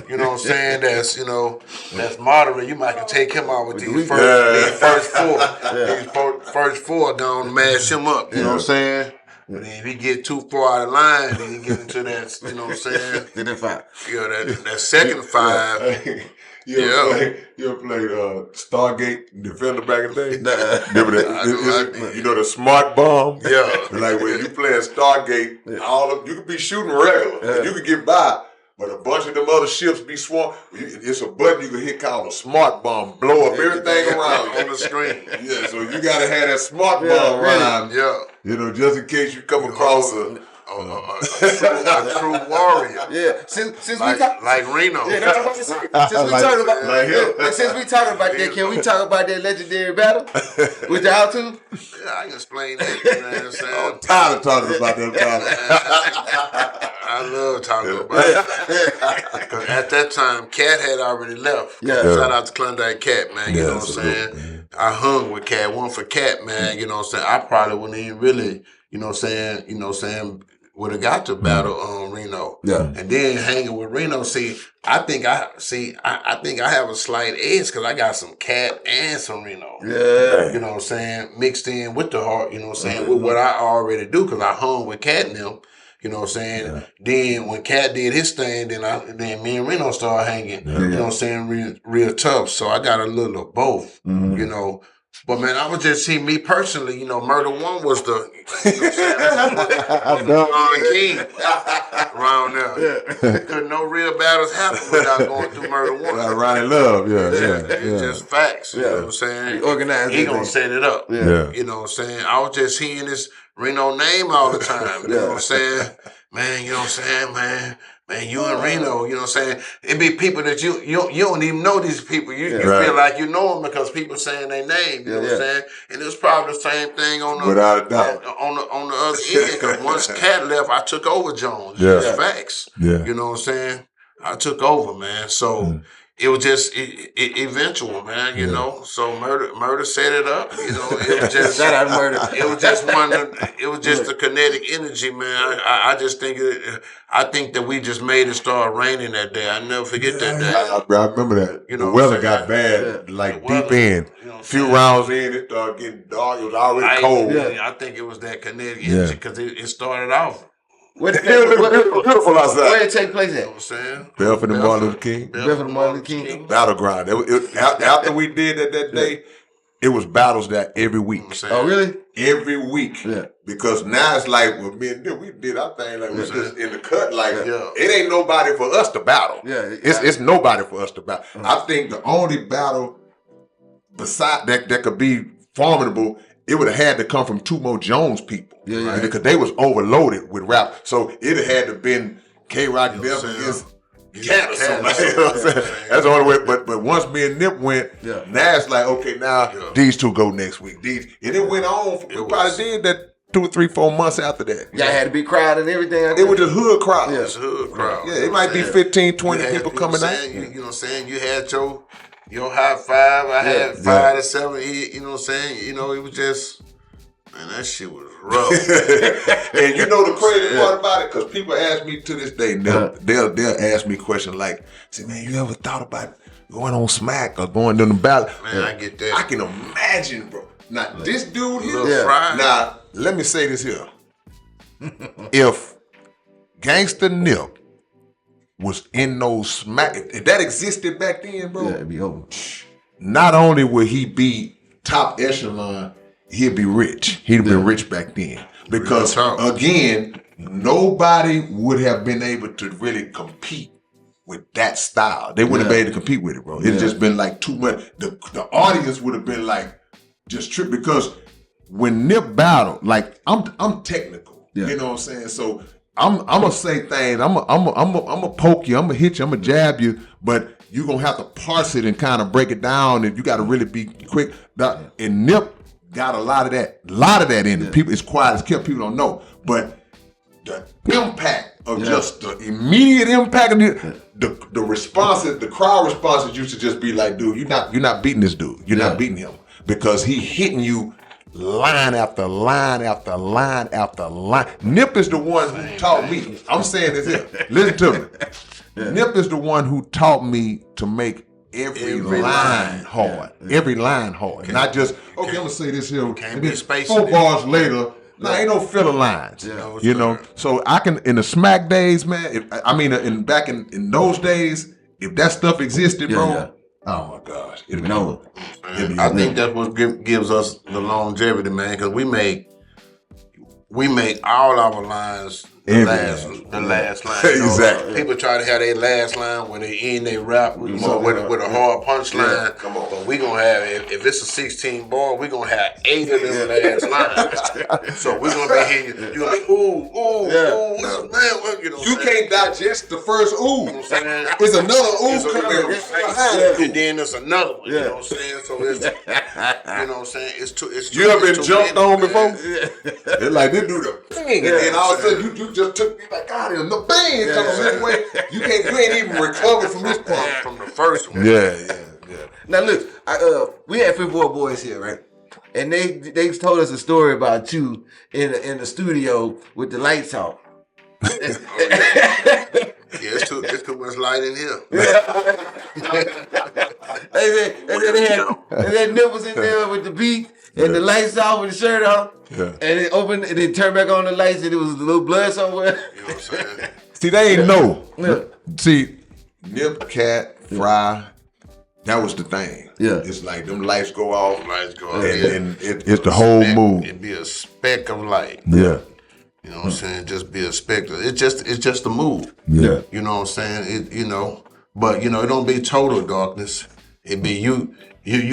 you know what I'm saying, that's, you know, that's moderate, you might can take him out with these first four. These first four down, mash him up, you know what I'm saying? But then if he get too far out of line, then he get into that, you know what I'm saying? Then that five. Yeah, that second five. You ever played Stargate Defender back in the day? Remember that? You know the smart bomb? Yeah. Like when you play Stargate, you could be shooting regular, and you could get by, but a bunch of them other ships be swarmed. It's a button you can hit called a smart bomb, blow up everything around on the screen. Yeah, so you gotta have that smart bomb around. Yeah. You know, just in case you come across a true warrior. Yeah, since like, we talk, like Reno. yeah, that's what I'm saying. Since we talking about since we talking about that, can we talk about that legendary battle with y'all two? Yeah, I can explain that. You know what I'm saying? I'm tired of talking about that battle. I love talking about it. Because at that time, Cat had already left. Yeah. Shout out to Klondike Cat, man. You know what I'm salute, saying? I hung with Cat. One for Cat, man. You know what I'm saying? I probably wouldn't even really, you know what I'm saying, would have got to battle on Reno. Yeah. And then hanging with Reno, I think I have a slight edge because I got some Cat and some Reno. Yeah. You know what I'm saying? Mixed in with the heart, you know what I'm saying? With what I already do, because I hung with Cat and them. You know what I'm saying? Yeah. Then when Cat did his thing, then me and Reno started hanging. You know what I'm saying? Real tough. So I got a little of both. You know. But man, I would just see me personally, you know, Murder One was the king around there. Couldn't no real battles happen without going through Murder One. Ronnie Love, It's just facts. You know what I'm saying? Organized. He gonna set it up. Yeah. You know what I'm saying? I was just hearing this Reno name all the time. You know what I'm saying? Man, you know what I'm saying, man? Man, you in Reno, you know what I'm saying? It be people that you don't even know these people. You feel like you know them because people saying their name, you know what I'm saying? And it was probably the same thing on the without a doubt on the other end. Because once Cat left, I took over Jones. Yeah. It's facts. Yeah. You know what I'm saying? I took over, man. So it was just eventual, man. You know, so murder set it up. You know, it was just Shout out Murder. It was just it was just the kinetic energy, man. I just think I think that we just made it start raining that day. I never forget that day. I remember that. You know, the weather got bad, like deep in. You know few rounds in, it started getting dark. It was already cold. I think it was that kinetic energy because it started off. Beautiful outside. Where it take place You know at? what I'm saying? Belford and Martin Luther King. Belford and Martin Luther King. Battleground. After we did that day, it was battles that every week. Oh, really? Every week. Yeah. Because now it's like, well, me and them, we did our thing like we was just in the cut. Like, it ain't nobody for us to battle. Yeah. It's nobody for us to battle. I think the only battle beside that could be formidable, it would have had to come from two more Jones people. Yeah. Right? Because they was overloaded with rap. So it had to been K-Rock against Cat or something. You know what I'm saying? That's the only way. But once me and Nip went, now it's like, okay, now these two go next week. And it went on. We probably did that 2 or 3, 4 months after that. Y'all had to be crowd and everything. It was just hood crowds. Yeah. It's a hood crowd. Yeah, it might be 15, 20 people coming out. You know what I'm saying? You had your high five. I had 5 to 7. You know what I'm saying? You know, it was just, man, that shit was rough. And you know the crazy part about it? Because people ask me to this day, they'll ask me questions like, say, man, you ever thought about going on Smack or going to the battle? Man, I get that. I can imagine, bro. Now, this dude here, Now, let me say this here. If Ganxsta NIP was in those Smack, if that existed back then, bro, it'd be over. Not only would he be top echelon, he'd be rich. He'd have been rich back then. Because, again, nobody would have been able to really compete with that style. They wouldn't have been able to compete with it, bro. It's just been like too much. The audience would have been like, just tripped. Because when Nip battled, like, I'm technical. You know what I'm saying? So I'm gonna say things. I'm gonna poke you. I'm gonna hit you. I'm gonna jab you. But you're gonna have to parse it and kind of break it down. And you got to really be quick. And Nip got a lot of that in it. People, it's quiet as kept. People don't know. But the impact of just the immediate impact of the responses, the crowd responses used to just be like, dude, you're not beating this dude. You're not beating him because he hitting you line after line after line after line. Nip is the one who taught me. I'm saying this here. Listen to me. Nip is the one who taught me to make every line hard. Every line hard. Not just, okay, I'm going to say this here. And then 4 bars later, nah, ain't no filler lines. You know? So I can, in the smack days, man, back in those days, if that stuff existed, bro, oh my gosh. I think that's what gives us the longevity, man, because we make all our lines the last line. Exactly. People try to have their last line when they end their rap with a hard punchline. Come on. But we gonna have, if it's a 16 bar, we gonna have 8 of them last lines. So we're gonna be here. You gonna be ooh, man. You can't digest the first ooh. You know what I'm saying? There's another ooh coming. And then there's another one. You know what I'm saying? So it's, you know what I'm saying? It's too. You ever been jumped on before? They're like, they do the thing, and then all of a sudden you just took me like, God, the bang coming this way. You ain't even recovered from this part. From the first one. Yeah. Now look, we had Fifth Ward Boys here, right? And they told us a story about you in the studio with the lights off. It's too much light in here. And then Nip was in there with the beat and the lights off with the shirt on. Yeah. And it opened and then turned back on the lights and it was a little blood somewhere. You know what I'm saying? See, they ain't know. Yeah. See, Nip, Cat, Fry, that was the thing. Yeah. It's like them lights go off. Lights go off. And it's the whole move. It'd be a speck of light. Yeah. You know what I'm saying? Just be a speck. It's just a move. Yeah. You know what I'm saying? But it don't be total darkness. It be you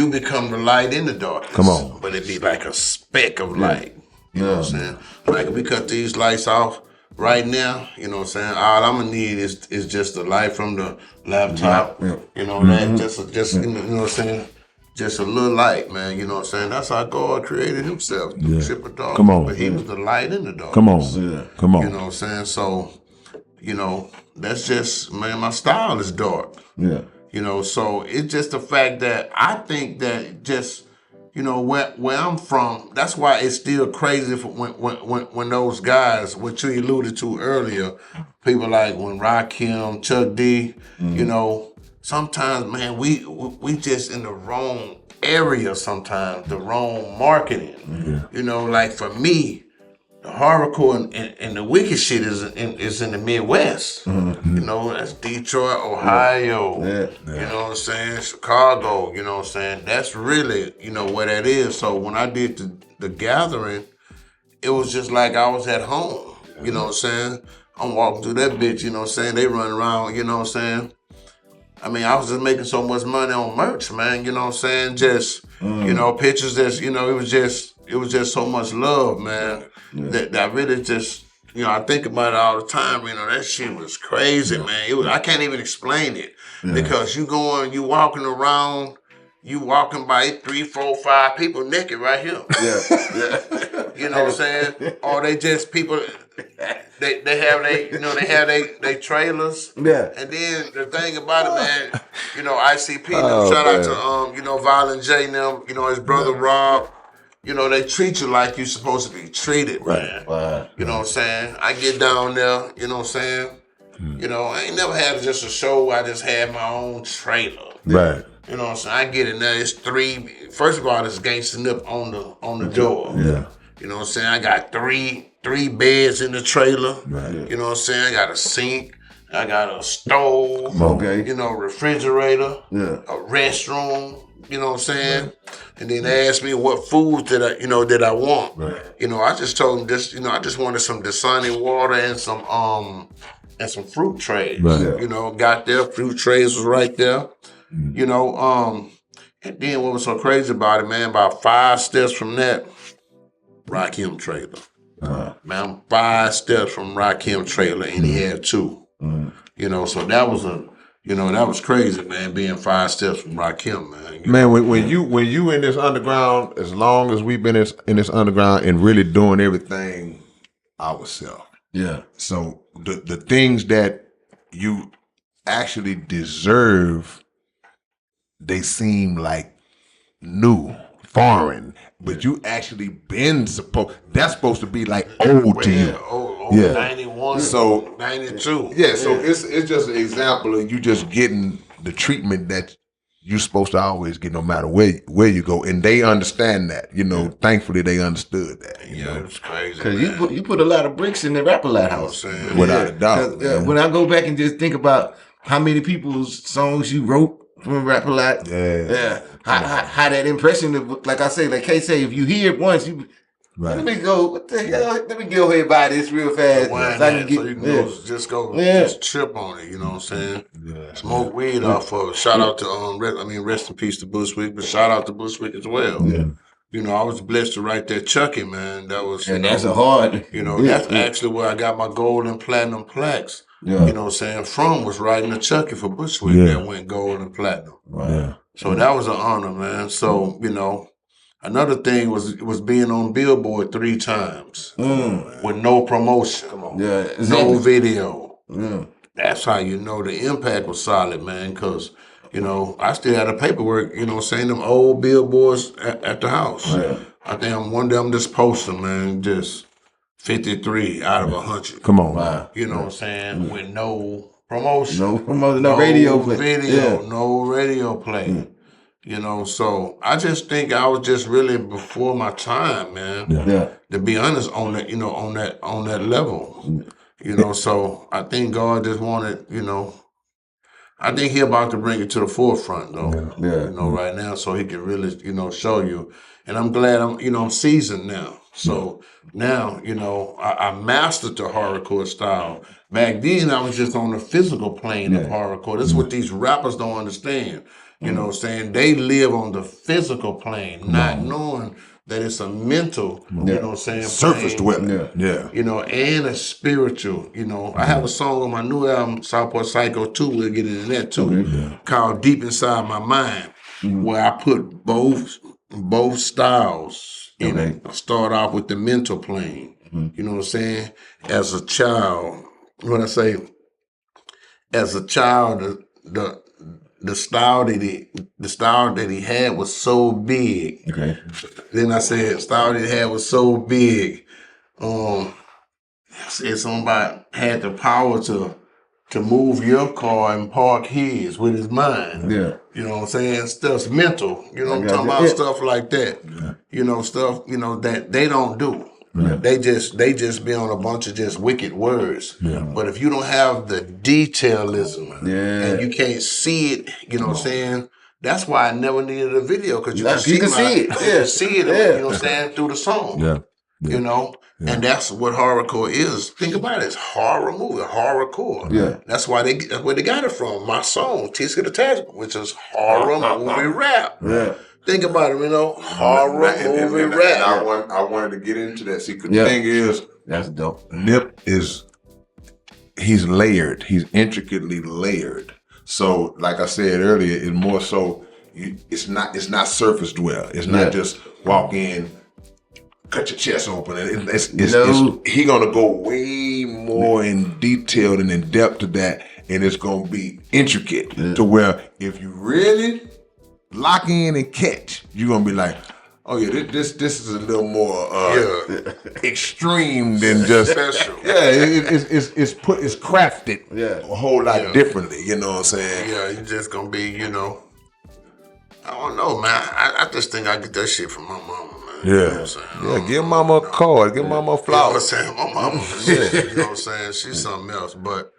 become the light in the darkness. Come on. But it be like a speck of light. You know what I'm saying? Like if we cut these lights off right now, you know what I'm saying? All I'm gonna need is just the light from the laptop. Yeah. You know, that just you know what I'm saying? Just a little light, man. You know what I'm saying? That's how God created himself. The ship of darkness. Come on. But he was the light in the darkness. Come on. Come on. You know what I'm saying? So, that's just, man, my style is dark. Yeah. So it's just the fact that I think that just, where I'm from, that's why it's still crazy when those guys, what you alluded to earlier, people like when Rakim, Chuck D, sometimes, man, we just in the wrong area sometimes, the wrong marketing. Like for me, the horrorcore and the wicked shit is in the Midwest. That's Detroit, Ohio. You know what I'm saying? Chicago. You know what I'm saying? That's really, where that is. So when I did the gathering, it was just like I was at home. You know what I'm saying? I'm walking through that bitch. You know what I'm saying? They run around. You know what I'm saying? I mean, I was just making so much money on merch, man. You know what I'm saying? Just, pictures that's, it was just so much love, man. That I really just, I think about it all the time. That shit was crazy, man. I can't even explain it because you walking around, you walking by 3, 4, 5 people naked right here. You know what I'm saying? Or they just people. They have they trailers. Yeah. And then the thing about it, man, ICP, shout out to Violent J and them, his brother Rob. They treat you like you're supposed to be treated, man. Right. You know what I'm saying? I get down there, you know what I'm saying? I ain't never had just a show. I just had my own trailer. Right. You know what I'm saying? I get in there, it's 3. First of all, it's Ganxsta NIP on the door. Yeah. You know what I'm saying? I got three beds in the trailer. Right. You know what I'm saying? I got a sink. I got a stove. Okay. Refrigerator. Yeah. A restroom. You know what I'm saying? And then they asked me what foods did I want. Right. I just told them this, I just wanted some Dasani water and some fruit trays. Right. Got there, fruit trays was right there. And then what was so crazy about it, man, about 5 steps from that, Rakim trailer. Man, I'm 5 steps from Rakim trailer and he had 2. So that was that was crazy, man, being 5 steps from Rakim, man. Man, when you in this underground, as long as we've been in this underground and really doing everything ourselves. Yeah. So the things that you actually deserve, they seem like new foreign, but you actually been that's supposed to be like old to you. Yeah. 91, So 92. Yeah, so it's just an example of you just getting the treatment that you're supposed to always get no matter where you go. And they understand that. Thankfully they understood that. You know? It's crazy. Because you put a lot of bricks in the Rap-A-Lot house. Without a doubt. When I go back and just think about how many people's songs you wrote from Rap-A-Lot. Yeah. How that impression, like I say, like Kay say, if you hear it once, you... Right. Let me go. What the hell? Let me go ahead and buy this real fast. So you can just trip on it. You know what I'm saying? Yeah. Smoke weed off of it. Shout out to rest in peace to Bushwick, but shout out to Bushwick as well. Yeah. I was blessed to write that Chucky, man. That was that's a hard. That's actually where I got my gold and platinum plaques. Yeah. You know what I'm saying? From was writing the Chucky for Bushwick that went gold and platinum. Right. Yeah. So that was an honor, man. So another thing was being on Billboard 3 times with no promotion, no video. Yeah. That's how the impact was solid, man, because, I still had the paperwork, saying them old billboards at the house. Yeah. I think one day I'm just posting, man, just 53 out of 100. Come on, man. You know what I'm saying? With no promotion. No radio play. Video, no radio play. So I just think I was just really before my time, man. Yeah. To be honest, on that, on that level, So I think God just wanted, I think He about to bring it to the forefront, though. Yeah. Right now, so He can really, show you. And I'm glad I'm seasoned now. So now, I mastered the horrorcore style. Back then, I was just on the physical plane of horrorcore. That's what these rappers don't understand. You know what I'm saying? They live on the physical plane, not knowing that it's a mental, you know what I'm saying? Surface dwelling. Yeah. And a spiritual, I have a song on my new album, Southport Psycho 2, we'll get into that too, called Deep Inside My Mind, where I put both styles in it. I start off with the mental plane, you know what I'm saying? As a child, the style that he had was so big. Okay. Then I said style that he had was so big. I said somebody had the power to move your car and park his with his mind. Yeah. You know what I'm saying? Stuff's mental. I'm talking about stuff like that. Yeah. Stuff, that they don't do. Yeah. They just be on a bunch of just wicked words. Yeah. But if you don't have the detailism and you can't see it, you know what I'm saying? That's why I never needed a video, because you can see it. Yeah, see it, you know what I'm saying, through the song. Yeah. And that's what horrorcore is. Think about it. It's horror movie, horrorcore. Yeah. That's where they got it from. My song, Tisket Attachment, which is horror movie rap. Yeah. Think about it, horror movie rap. I wanted to get into that. See, the thing is, that's dope. Nip he's layered. He's intricately layered. So, like I said earlier, it's more so. It's not surface dwell. It's not just walk in, cut your chest open. He gonna go way more in detail and in depth to that, and it's gonna be intricate to where if you really lock in and catch, you're gonna be like, oh yeah, this is a little more extreme than just special. Yeah, it's crafted a whole lot differently. You know what I'm saying? Yeah, you're just gonna be, I don't know, man. I just think I get that shit from my mama, man. Yeah, you know what I'm saying? Give mama a card, give mama a flower. You know what I'm saying? My mama, you know what I'm saying? She's something else. But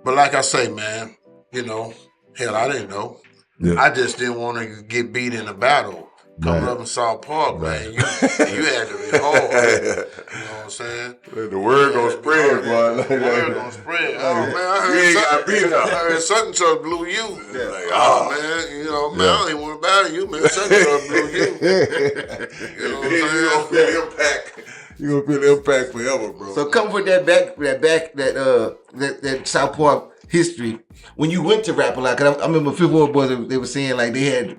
like I say, man, hell, I didn't know. Yeah. I just didn't want to get beat in a battle. Coming up in South Park, man, you had to be hard. You know what I'm saying? The word gonna spread, boy. The word gonna spread. Oh man, I heard something to blew you. Yeah. Like, man, I don't even want to battle you, man. Something to blew you. You know what I'm saying? You gonna feel the impact. You gonna feel the impact forever, bro. So come with that South Park history. When you went to Rap-A-Lot, cause I remember Fifth Ward Boys, they were saying like they had,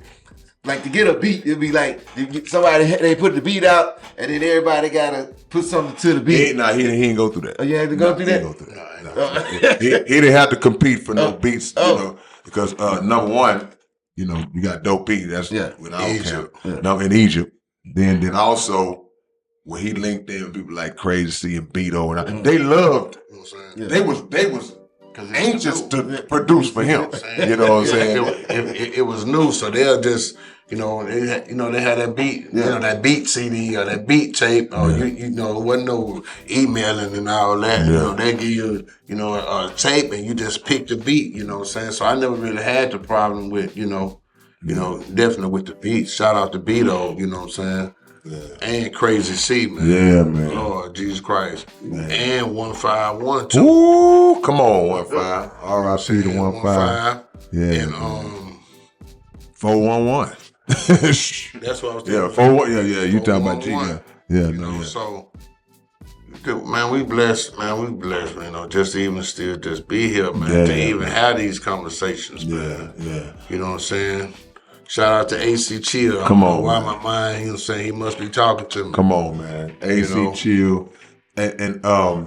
like to get a beat, it'd be like they put the beat out and then everybody gotta put something to the beat. He didn't go through that. Oh, you had to go through that? He didn't go through that. He didn't have to compete for no beats, because number one, you know, you got Dope P. That's with our Egypt. camp. No, in Egypt. Then also when he linked in with people like Crazy C and Beto, and they loved. You know what I'm saying? They was anxious to produce for him. You know what I'm saying? It was new, so they'll just, you know, they had that beat, you know, that beat CD or that beat tape, or you know, it wasn't no emailing and all that. You know, they give you, you know, a tape and you just pick the beat. You know what I'm saying? So I never really had the problem with, you know, definitely with the beats. Shout out to Beto, you know what I'm saying? Yeah. And Crazy C, man. Yeah, man. Lord Jesus Christ. Man. And 1512. Ooh, come on, 15. R.I.P. to 15. Yeah. And 411. That's what I was thinking. Yeah, 411. Yeah. You talking about G? Yeah. You know, so man, we blessed, man. We blessed, you know, just to even still just be here, man. To even have these conversations, man. Yeah. You know what I'm saying? Shout out to AC Chill. Come on, why man. my mind, you know what I'm saying? He must be talking to me. Come on, man. AC Chill. And I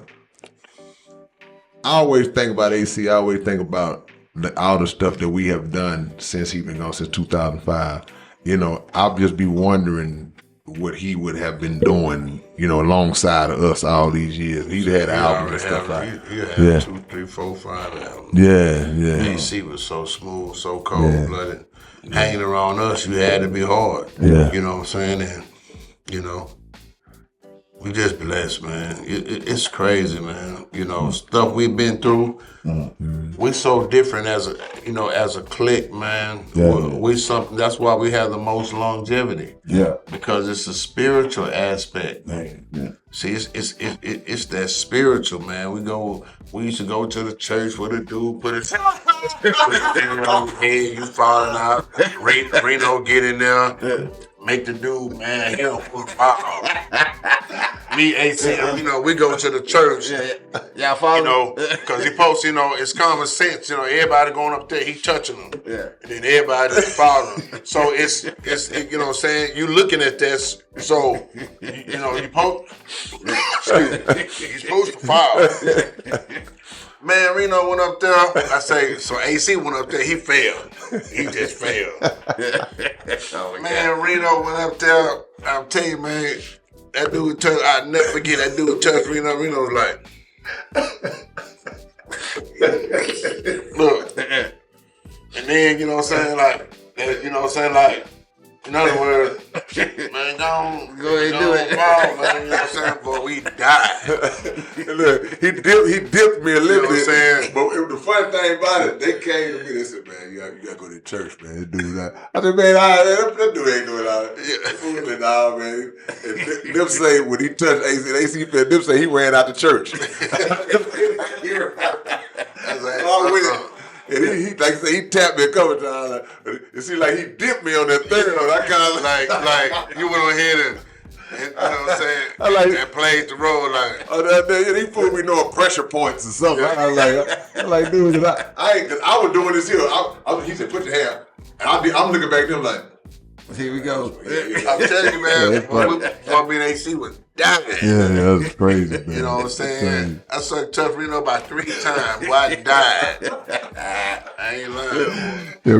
always think about AC. I always think about all the stuff that we have done since he's been gone, since 2005. You know, I'll just be wondering what he would have been doing, you know, alongside of us all these years. He'd had albums and stuff like that. He had 2, 3, 4, 5 albums. Yeah. AC was so smooth, so cold-blooded. Hanging around us, you had to be hard. Yeah. You know what I'm saying? And, you know, we just blessed, man. It's crazy, man. You know, stuff we've been through. We're so different as a clique, man. We something. That's why we have the most longevity. Yeah. Because it's a spiritual aspect. Man. Yeah. See, it's that spiritual, man. We used to go to the church where the dude put his hand on your head, you falling out. Reno get in there, make the dude, man, he don't put fall. Me, AC, you know, we go to the church. Y'all follow? You know, because he posts, you know, it's common sense. You know, everybody going up there, he touching them. Yeah. And then everybody following. So it's you know what I'm saying? You looking at this, so, you know, you post, he's supposed to follow. Man, Reno went up there. I say, so AC went up there. He failed. He just failed. Man, Reno went up there. I'll tell you, man, that dude touched, I'll never forget that dude touched Reno. Reno was like, look. And then, you know what I'm saying, like, in other words, man, go ahead do it. Man, you know what I'm saying? Boy, we died. Look, he dipped me a little bit. Saying? But the funny thing about it, they came to me, they said, man, you gotta go to church, man. This dude, I said, man, that dude ain't doing all that. Nah, man. And Nip say, when he touched AC fed, Nip say he ran out the church. And he like I said, he tapped me a couple times. It seemed like he dipped me on that third. I kind of like you went on ahead and you know what I'm saying? And played the role like. He put me no pressure points or something. I'm like, dude, I was doing this here. He said, put your hand. And I'm looking back at him like, here we go. I'm telling you, man, me and AC was dying. Yeah, that was crazy, man. You know what I'm saying? I sucked tough Reno about 3 times. Boy, I died. I ain't lying. Yeah,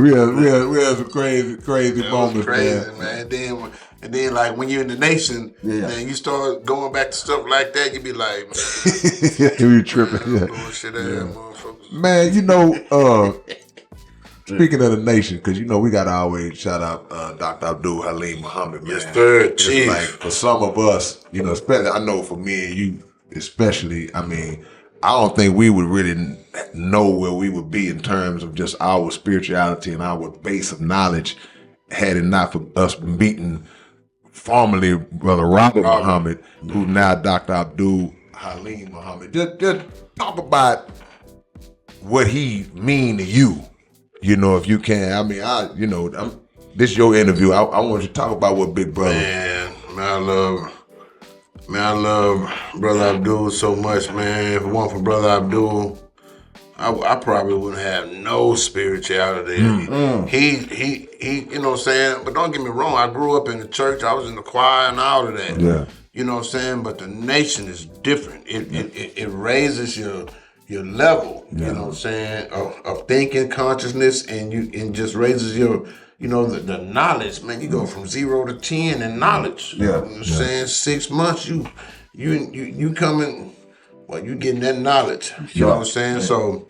we had some crazy moments, man. And then, like, when you're in the nation, man, you start going back to stuff like that, you be like, man. You be tripping, bullshit ass motherfuckers. Man, you know, speaking of the nation, because you know we gotta always shout out Dr. Abdul Halim Muhammad, man. Yes, sir. It's like for some of us, you know, especially I know for me and you, especially. I mean, I don't think we would really know where we would be in terms of just our spirituality and our base of knowledge had it not for us meeting formerly Brother Robert Muhammad, who's now Dr. Abdul Halim Muhammad. Just talk about what he mean to you. You know, if you can. I mean, this is your interview. I want you to talk about what Big Brother. Man, I love Brother Abdul so much, man. If it weren't for Brother Abdul, I probably wouldn't have no spirituality. He, you know what I'm saying? But don't get me wrong, I grew up in the church. I was in the choir and all of that. Yeah. You know what I'm saying? But the nation is different. It raises your your level, you know what I'm saying, of thinking, consciousness, and just raises your, the knowledge, man. You go from 0 to 10 in knowledge. You know what I'm saying? 6 months, you coming, well, you getting that knowledge. You know what I'm saying? Yeah. So,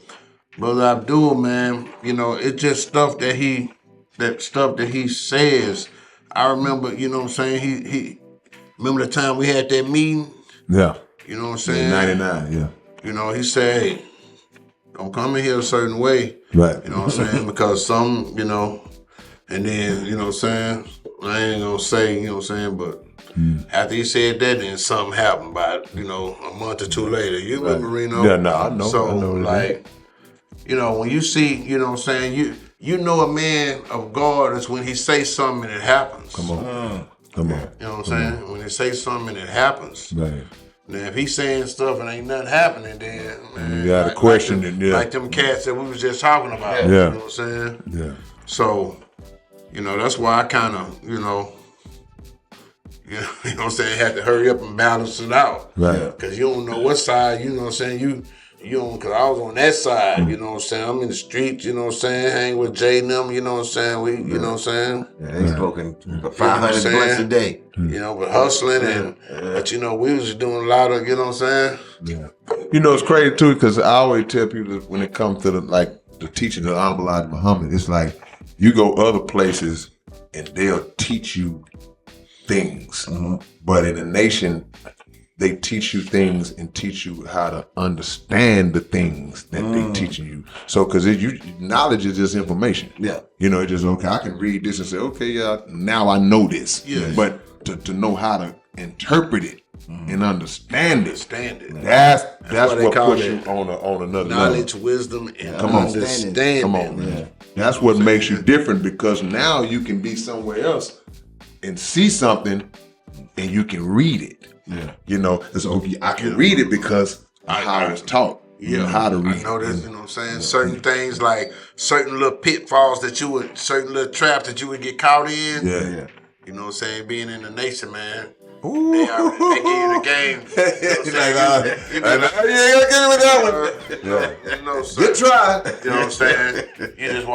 Brother Abdul, man, it's just stuff that he says. I remember, you know what I'm saying, he remember the time we had that meeting? Yeah. You know what I'm saying? 99, yeah. He said, hey, don't come in here a certain way. Right. You know what I'm saying? Because some, and then, you know what I'm saying? I ain't gonna say, you know what I'm saying, but after he said that, then something happened about, a month or two later. You remember, Reno? Yeah, no, I know. So, I know like, when you see, you know what I'm saying, you know a man of God is when he says something and it happens. Come on. You know what I'm saying? When he says something and it happens. Right. Now, if he's saying stuff and ain't nothing happening, then, man, you got to question it, yeah. Like them cats that we was just talking about. Yeah. You know what I'm saying? Yeah. So, that's why I kind of, you know what I'm saying, had to hurry up and balance it out. Right. Because you don't know what side, you know what I'm saying, you don't, because I was on that side, you know what I'm saying, I'm in the streets, you know what I'm saying, hang with Jay and them, you know what I'm saying, you know what I'm saying. Yeah, they smoking 500 blunts a day. But hustling and, but we was doing a lot of, you know what I'm saying. Yeah. It's crazy too, because I always tell people that when it comes to the teaching of Honorable Elijah Muhammad, it's like you go other places and they'll teach you things, but in the nation, they teach you things and teach you how to understand the things that they teaching you. So, because knowledge is just information. Yeah. It's just, okay, I can read this and say, okay, yeah, now I know this. Yeah. But to know how to interpret it and understand it. That's what puts you on another knowledge, level. Wisdom, and understanding. Come on, man. That's what makes you different, because now you can be somewhere else and see something and you can read it. Yeah. It's okay. I can read it because how it's taught. Yeah, how to read. I know this. You know what I'm saying. Certain things, like certain little pitfalls certain little traps that you would get caught in. Yeah. You know what I'm saying. Being in the nation, man. Ooh. They give you the game. You know you ain't gonna get it with that one. Good try. You know what I'm saying. You just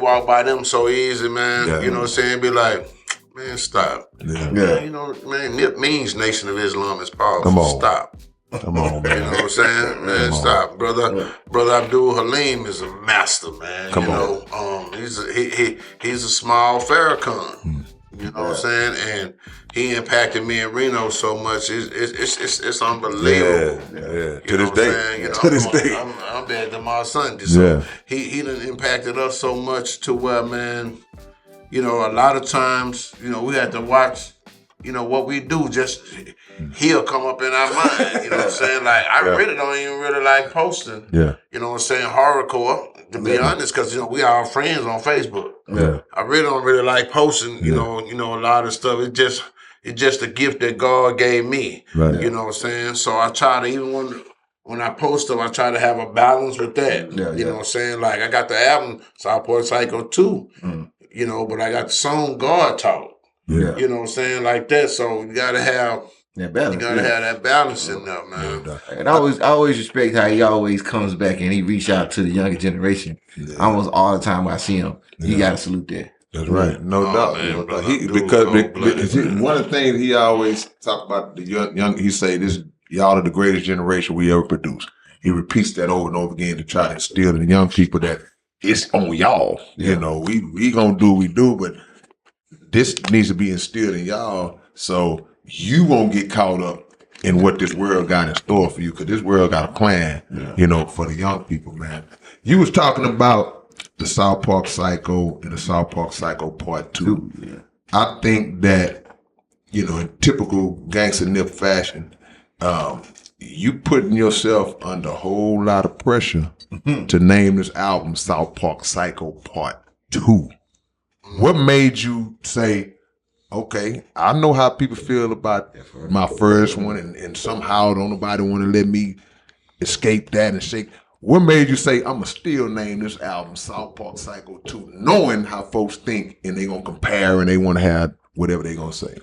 walk by them so easy, man. Yeah. You know what I'm saying. Be like, man, stop. Yeah. Man, NIP means Nation of Islam is powerful. Come on. Stop. Come on, man. You know what I'm saying? Man, stop. Brother Abdul Halim is a master, man. Come on. He's a small Farrakhan. You know what I'm saying? And he impacted me in Reno so much. It's unbelievable. Yeah. To this day. I'm bad to my son. So he done impacted us so much to where, man, a lot of times, we had to watch, what we do, just he'll come up in our mind. You know what I'm saying? Like, I really don't even really like posting. Yeah. You know what I'm saying? Horrorcore, to be honest, because, we are friends on Facebook. Yeah. I really don't really like posting, you know, a lot of stuff. It's just a gift that God gave me. Right. You know what I'm saying? So I try to, even when I post them, I try to have a balance with that. You know what I'm saying? Like, I got the album, Southport Psycho 2, but I got the song God Talk. Yeah. You know what I'm saying? Like that. So you gotta have balance. You gotta have that balance in there, man. And I always respect how he always comes back and he reach out to the younger generation. Almost all the time I see him. You gotta salute that. That's right. No doubt. Man, because one of the things he always talk about, the young, he say, y'all are the greatest generation we ever produced. He repeats that over and over again to try to instill in the young people that it's on y'all. We gonna do what we do, but this needs to be instilled in y'all so you won't get caught up in what this world got in store for you, because this world got a plan, for the young people, man. You was talking about the South Park Psycho and the South Park Psycho Part 2. Yeah. I think that, in typical Ganxsta NIP fashion, you putting yourself under a whole lot of pressure to name this album South Park Psycho Part 2. What made you say, okay, I know how people feel about my first one, and somehow don't nobody want to let me escape that and shake. What made you say, I'm going to still name this album South Park Psycho 2, knowing how folks think and they going to compare and they want to have whatever they going to say?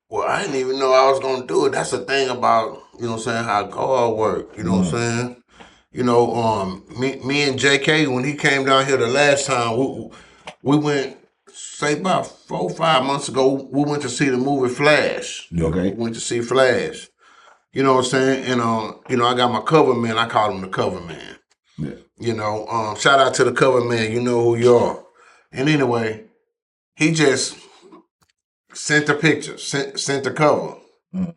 Well, I didn't even know I was going to do it. That's the thing about, how God works, you know what I'm saying? You know, me and JK, when he came down here the last time, we went, say about 4 or 5 months ago, we went to see the movie Flash. Okay. We went to see Flash. You know what I'm saying? And, you know, I got my cover man. I call him the cover man. Yeah. You know, shout out to the cover man. You know who you are. And anyway, he just sent the picture, sent the cover. Mm.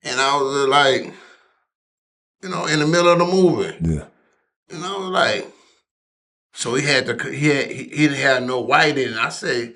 And I was like, you know, in the middle of the movie. Yeah. And I was like, so he didn't have no white in it. I say,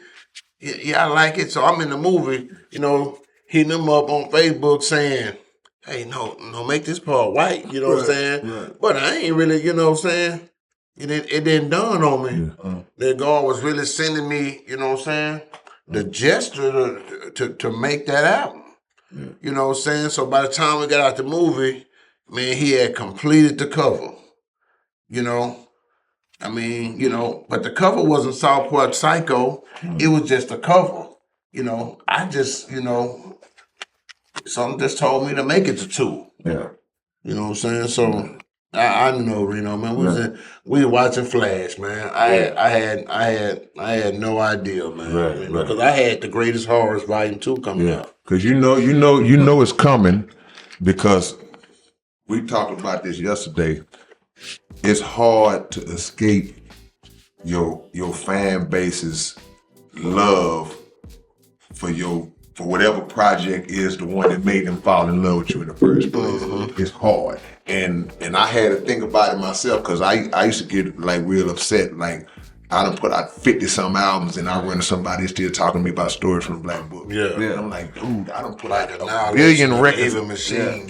yeah, I like it. So I'm in the movie, you know, hitting him up on Facebook saying, hey, no, make this part white, you know what I'm saying? Right. But I ain't really, you know what I'm saying? It didn't dawn on me. Yeah. That God was really sending me, you know what I'm saying, the gesture to make that album. Yeah. You know what I'm saying? So by the time we got out the movie, man, he had completed the cover. You know? I mean, you know, but the cover wasn't Southport Psycho. It was just a cover. You know, I just, you know, something just told me to make it to 2. Yeah. You know what I'm saying? So I know, Reno, man. We were watching Flash, man. I had no idea, man. Right. Because I had the Greatest Horrors Volume 2 coming Yeah. out. Because you know it's coming because we talked about this yesterday. It's hard to escape your fan base's love for whatever project is the one that made them fall in love with you in the first place. It's hard. And I had to think about it myself because I used to get like real upset. Like I done put out 50-some albums and I run to somebody still talking to me about stories from the Black Book. Yeah. And I'm like, dude, I done put out The a knowledge billion of the records. evil machine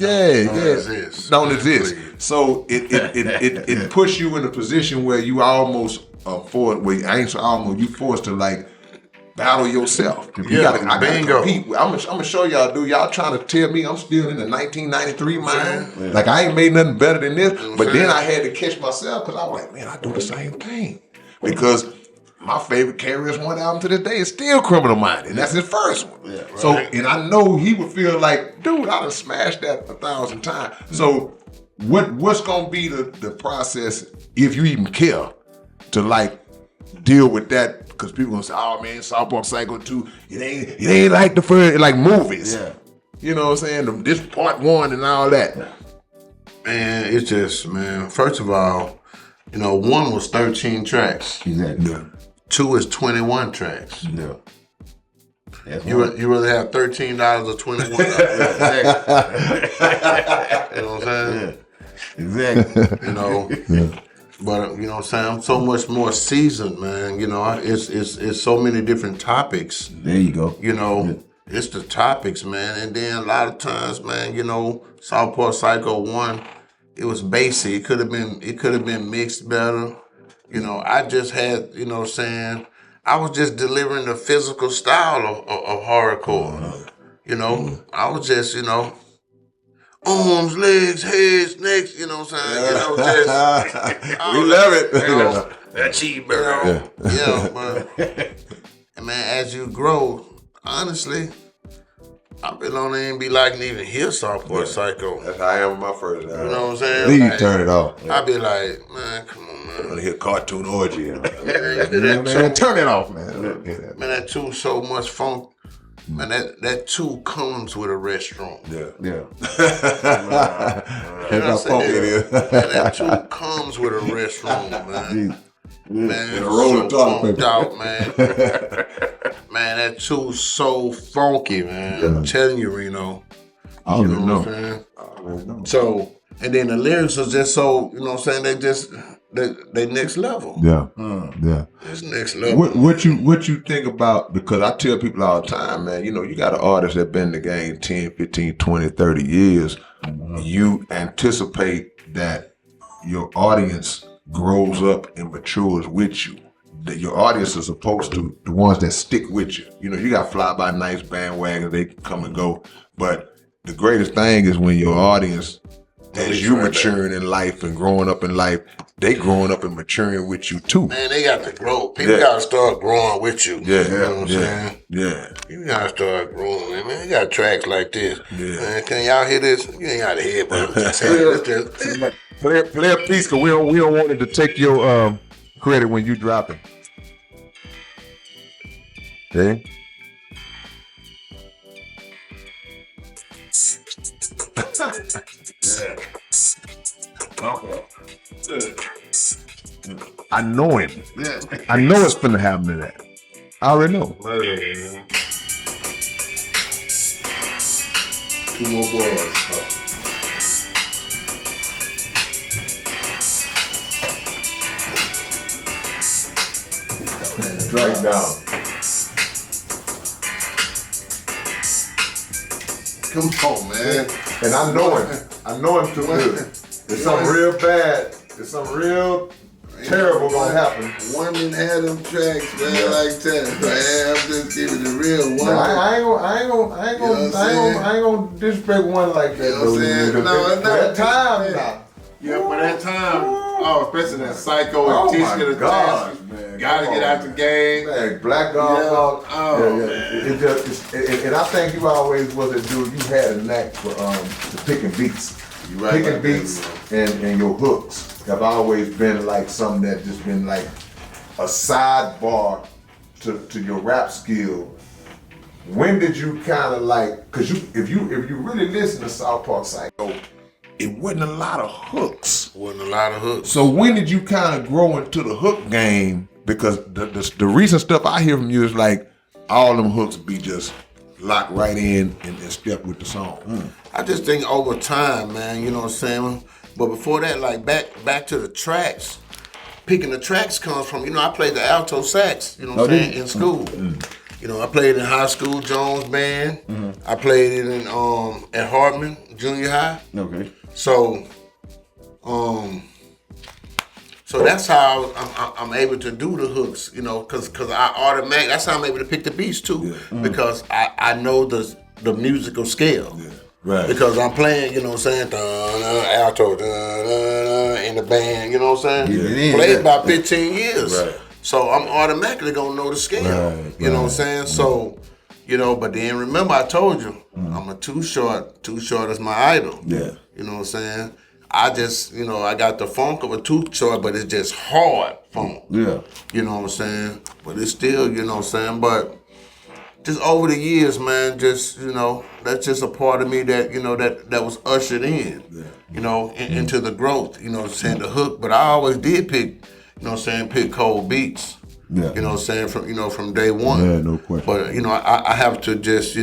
Don't exist. So it puts you in a position where you almost you forced to like battle yourself. I gotta compete. I'm gonna show y'all, dude. Y'all trying to tell me I'm still in the 1993 mind? Yeah. Like I ain't made nothing better than this. But then I had to catch myself because I was like, man, I do the same thing. Because my favorite KRS One album to this day is still Criminal Minded. And that's his first one. Yeah, right. So, and I know he would feel like, dude, I done smashed that 1,000 times. So what's gonna be the process, if you even care, to like deal with that? Because people gonna say, oh man, Southport Psycho 2, it ain't like the first, like movies. Yeah. You know what I'm saying? This part 1 and all that. Man, it's just, man, first of all, you know, 1 was 13 tracks. Exactly. Yeah. 2 is 21 tracks. Yeah. That's You rather have $13 or 21? Exactly. You know what I'm saying? Yeah. Exactly. You know, but you know what I'm saying? I'm so much more seasoned, man. You know, it's so many different topics. There you go. You know, it's the topics, man. And then a lot of times, man, you know, Southport Psycho 1, it was basic. It could have been mixed better. You know, I just had, you know what I'm saying, I was just delivering the physical style of horrorcore. You know, I was just, you know, arms, legs, heads, necks, you know what I'm saying? You know, just We love it. You know, that cheeseburger. Yeah, but and man, as you grow, honestly, I really don't even be liking to even hear Southport Psycho. That's how I am with my first album. You know what I'm saying? Please Like, turn it off. I be like, man, come on, I man. want to hear Cartoon Orgy. Man, Man, turn it off, man. Man, that too so much funk. Man, that too comes with a restroom. Yeah. You know how what I'm funky it saying? is. Man, that too comes with a restroom, man. Man, And a roll of so toilet funked out, man. Man, that too so funky, man. I'm telling you, Reno. I You already know what know. I'm saying? So, and then the lyrics are just so, you know what I'm saying, they next level. Yeah. Yeah. It's next level. What you think about, because I tell people all the time, man, you know, you got an artist that been in the game 10, 15, 20, 30 years. You anticipate that your audience grows up and matures with you. That your audience is supposed to, the ones that stick with you. You know, you got fly-by-nights bandwagons, they come and go. But the greatest thing is when your audience, as you maturing in life and growing up in life, they growing up and maturing with you too. Man, they got to grow. People got to start growing with you. Yeah, You know what I'm saying? Yeah. You got to start growing, man. You got tracks like this. Yeah. Man, can y'all hear this? You ain't got to hear it, but I'm just saying. It's just, Play a piece, cause we don't want it to take your credit when you drop it. Okay. I know him. I know it's finna happen to that. I already know. Two more bars. Right down. Come on, man. And I know him. I know him too good. It's something real bad. It's something real terrible gonna happen. Women had them tracks, man, like that. Man, I'm just giving the real one. No, I ain't gonna disrespect one like that. You know what I'm saying? No, it's not. That time now. Yeah, but that time, especially that Psycho and Teach of the God, Test, man. gotta get out the game. Man, Black Dog. Man. It just, and I think you always was a dude. You had a knack for the picking beats. You right Picking about beats that, and your hooks have always been like something that just been like a sidebar to your rap skill. When did you kind of like? Cause if you really listen to South Park Psycho, it wasn't a lot of hooks. Wasn't a lot of hooks. So when did you kind of grow into the hook game? Because the recent stuff I hear from you is like all them hooks be just locked right in and step with the song. I just think over time, man, you know what I'm saying? But before that, like back to the tracks, picking the tracks comes from, I played the alto sax, you know what I'm saying, in school. You know, I played in high school, Jones Band. I played it in at Hartman Junior High. Okay. So that's how I'm able to do the hooks, because that's how I'm able to pick the beats too, because I know the musical scale. Yeah. Right. Because I'm playing, you know what I'm saying, alto, in the band, you know what I'm saying? Yeah. Played about 15 years. Right. So I'm automatically gonna know the scale. Right, you know what I'm saying? So, but then remember I told you, I'm a Too Short is my idol. Yeah. You know what I'm saying? I just, I got the funk of a Too Short, but it's just hard funk. Yeah. You know what I'm saying? But it's still, you know what I'm saying? But just over the years, man, just, that's just a part of me that, that was ushered in, into the growth, you know what I'm saying, the hook. But I always did pick, pick cold beats. Yeah. You know what I'm saying, from day one. Yeah, no question. But, I have to just,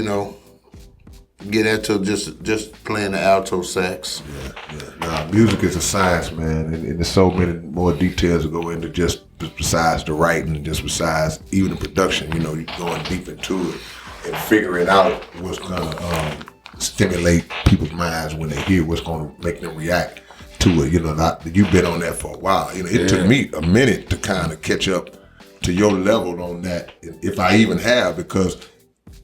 get into just playing the alto sax. Yeah. Nah, music is a science, man, and there's so many more details to go into just besides the writing, just besides even the production. You're going deep into it and figuring out what's gonna stimulate people's minds when they hear what's gonna make them react to it. You've been on that for a while. It took me a minute to kind of catch up to your level on that, if I even have, because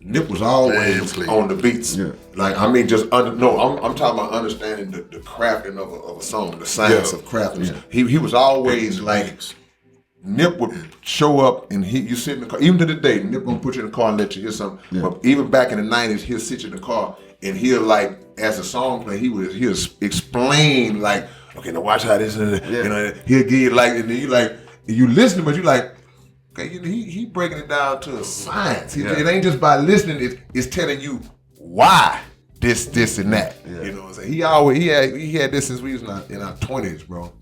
Nip was always on the beats. Yeah. Like, I mean, I'm talking about understanding the crafting of a song, the science of crafting. Yeah. He was always like, Nip would show up and you sit in the car. Even to the day, Nip gonna put you in the car and let you hear something. Yeah. But even back in the 90s, he'll sit you in the car and he'll, like, as a song player, he'll explain, like, okay, now watch how this is. He'll give you, like, and then you listen, but you like, okay, he breaking it down to a science. It ain't just by listening. It's telling you why this, and that. Yeah. You know what I'm saying? He had this since we was in our 20s, bro.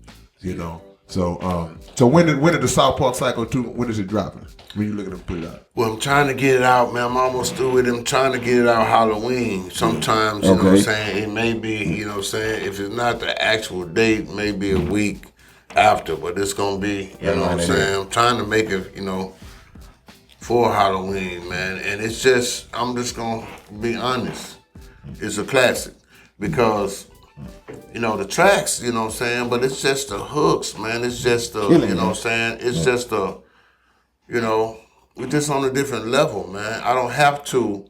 So when did the South Park Psycho 2? When is it dropping? When you looking to put it out? Well, I'm trying to get it out, man. I'm almost through with it. I'm trying to get it out Halloween. Sometimes, you know what I'm saying. It may be, you know what I'm saying. If it's not the actual date, maybe a week after, but it's gonna be, you know what I'm saying. I'm trying to make it, for Halloween, man. And it's just, I'm just gonna be honest. It's a classic because, the tracks, you know what I'm saying, but it's just the hooks, man. It's just the, you know what I'm saying. It's just the, we're just on a different level, man. I don't have to.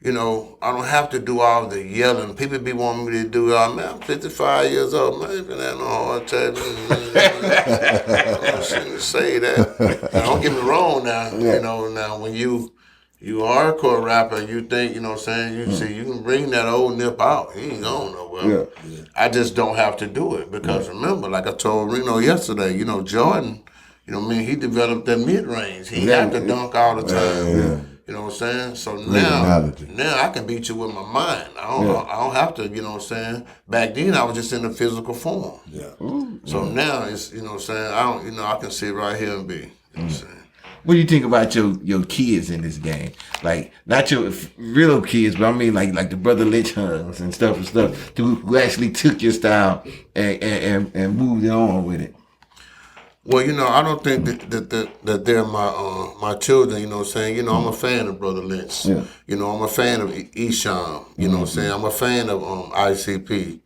I don't have to do all the yelling. People be wanting me to do all, man, I'm 55 years old, man. I ain't been having no hard time. I shouldn't say that. Now, don't get me wrong now. Now when you You a hardcore rapper, you think, you know what I'm saying, you see, you can bring that old nip out. He ain't going nowhere. Yeah. I just don't have to do it because remember, like I told Reno yesterday, you know, Jordan, you know what I mean, he developed that mid-range. He had to dunk all the time. You know what I'm saying? So now I can beat you with my mind. I don't have to, you know what I'm saying? Back then I was just in the physical form. Yeah. So now it's, you know what I'm saying, I don't, you know, I can sit right here and be, you know what I'm saying? What do you think about your kids in this game? Like not your real kids, but I mean like the Brother Lynch Huns and stuff who actually took your style and moved on with it. Well, you know, I don't think that they're my children, you know what I'm saying? You know, I'm a fan of Brother Lynch. Yeah. You know, I'm a fan of Esham, you know what I'm saying? I'm a fan of ICP.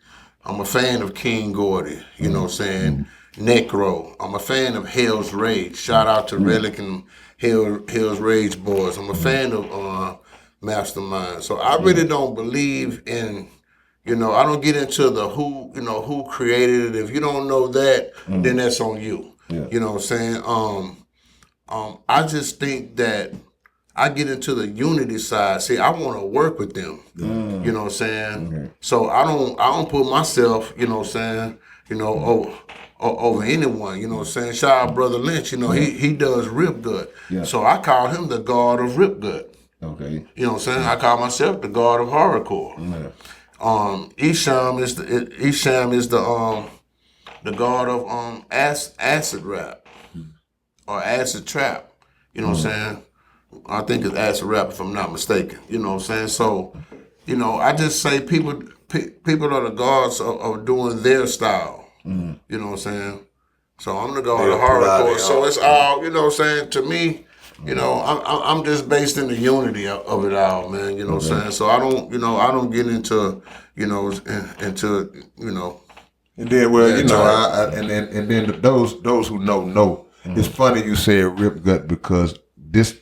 I'm a fan of King Gordy, you know what I'm saying? Necro. I'm a fan of Hell's Rage. Shout out to Relic and Hell's Rage boys. I'm a fan of Mastermind. So I really don't believe in, you know, I don't get into the who created it. If you don't know that, then that's on you. Yeah. You know what I'm saying? I just think that I get into the unity side. See, I want to work with them. You know what I'm saying? Okay. So I don't put myself, you know what I'm saying, you know, over anyone, you know what I'm saying? Shout out Brother Lynch, you know, he does Rip Good. Yeah. So I call him the God of Rip Good. Okay. You know what I'm saying? I call myself the God of Horrorcore. Yeah. Esham is the God of acid rap or acid trap. You know what I'm saying? I think it's acid rap if I'm not mistaken. You know what I'm saying? So, you know, I just say people are the gods of doing their style. You know what I'm saying? So I'm the god of horrorcore. So it's all, you know what I'm saying? To me, you know, I'm just based in the unity of it all, man. You know what I'm saying? So I don't get into, you know, And then, well, you know, and then those who know. It's funny you said rip gut because this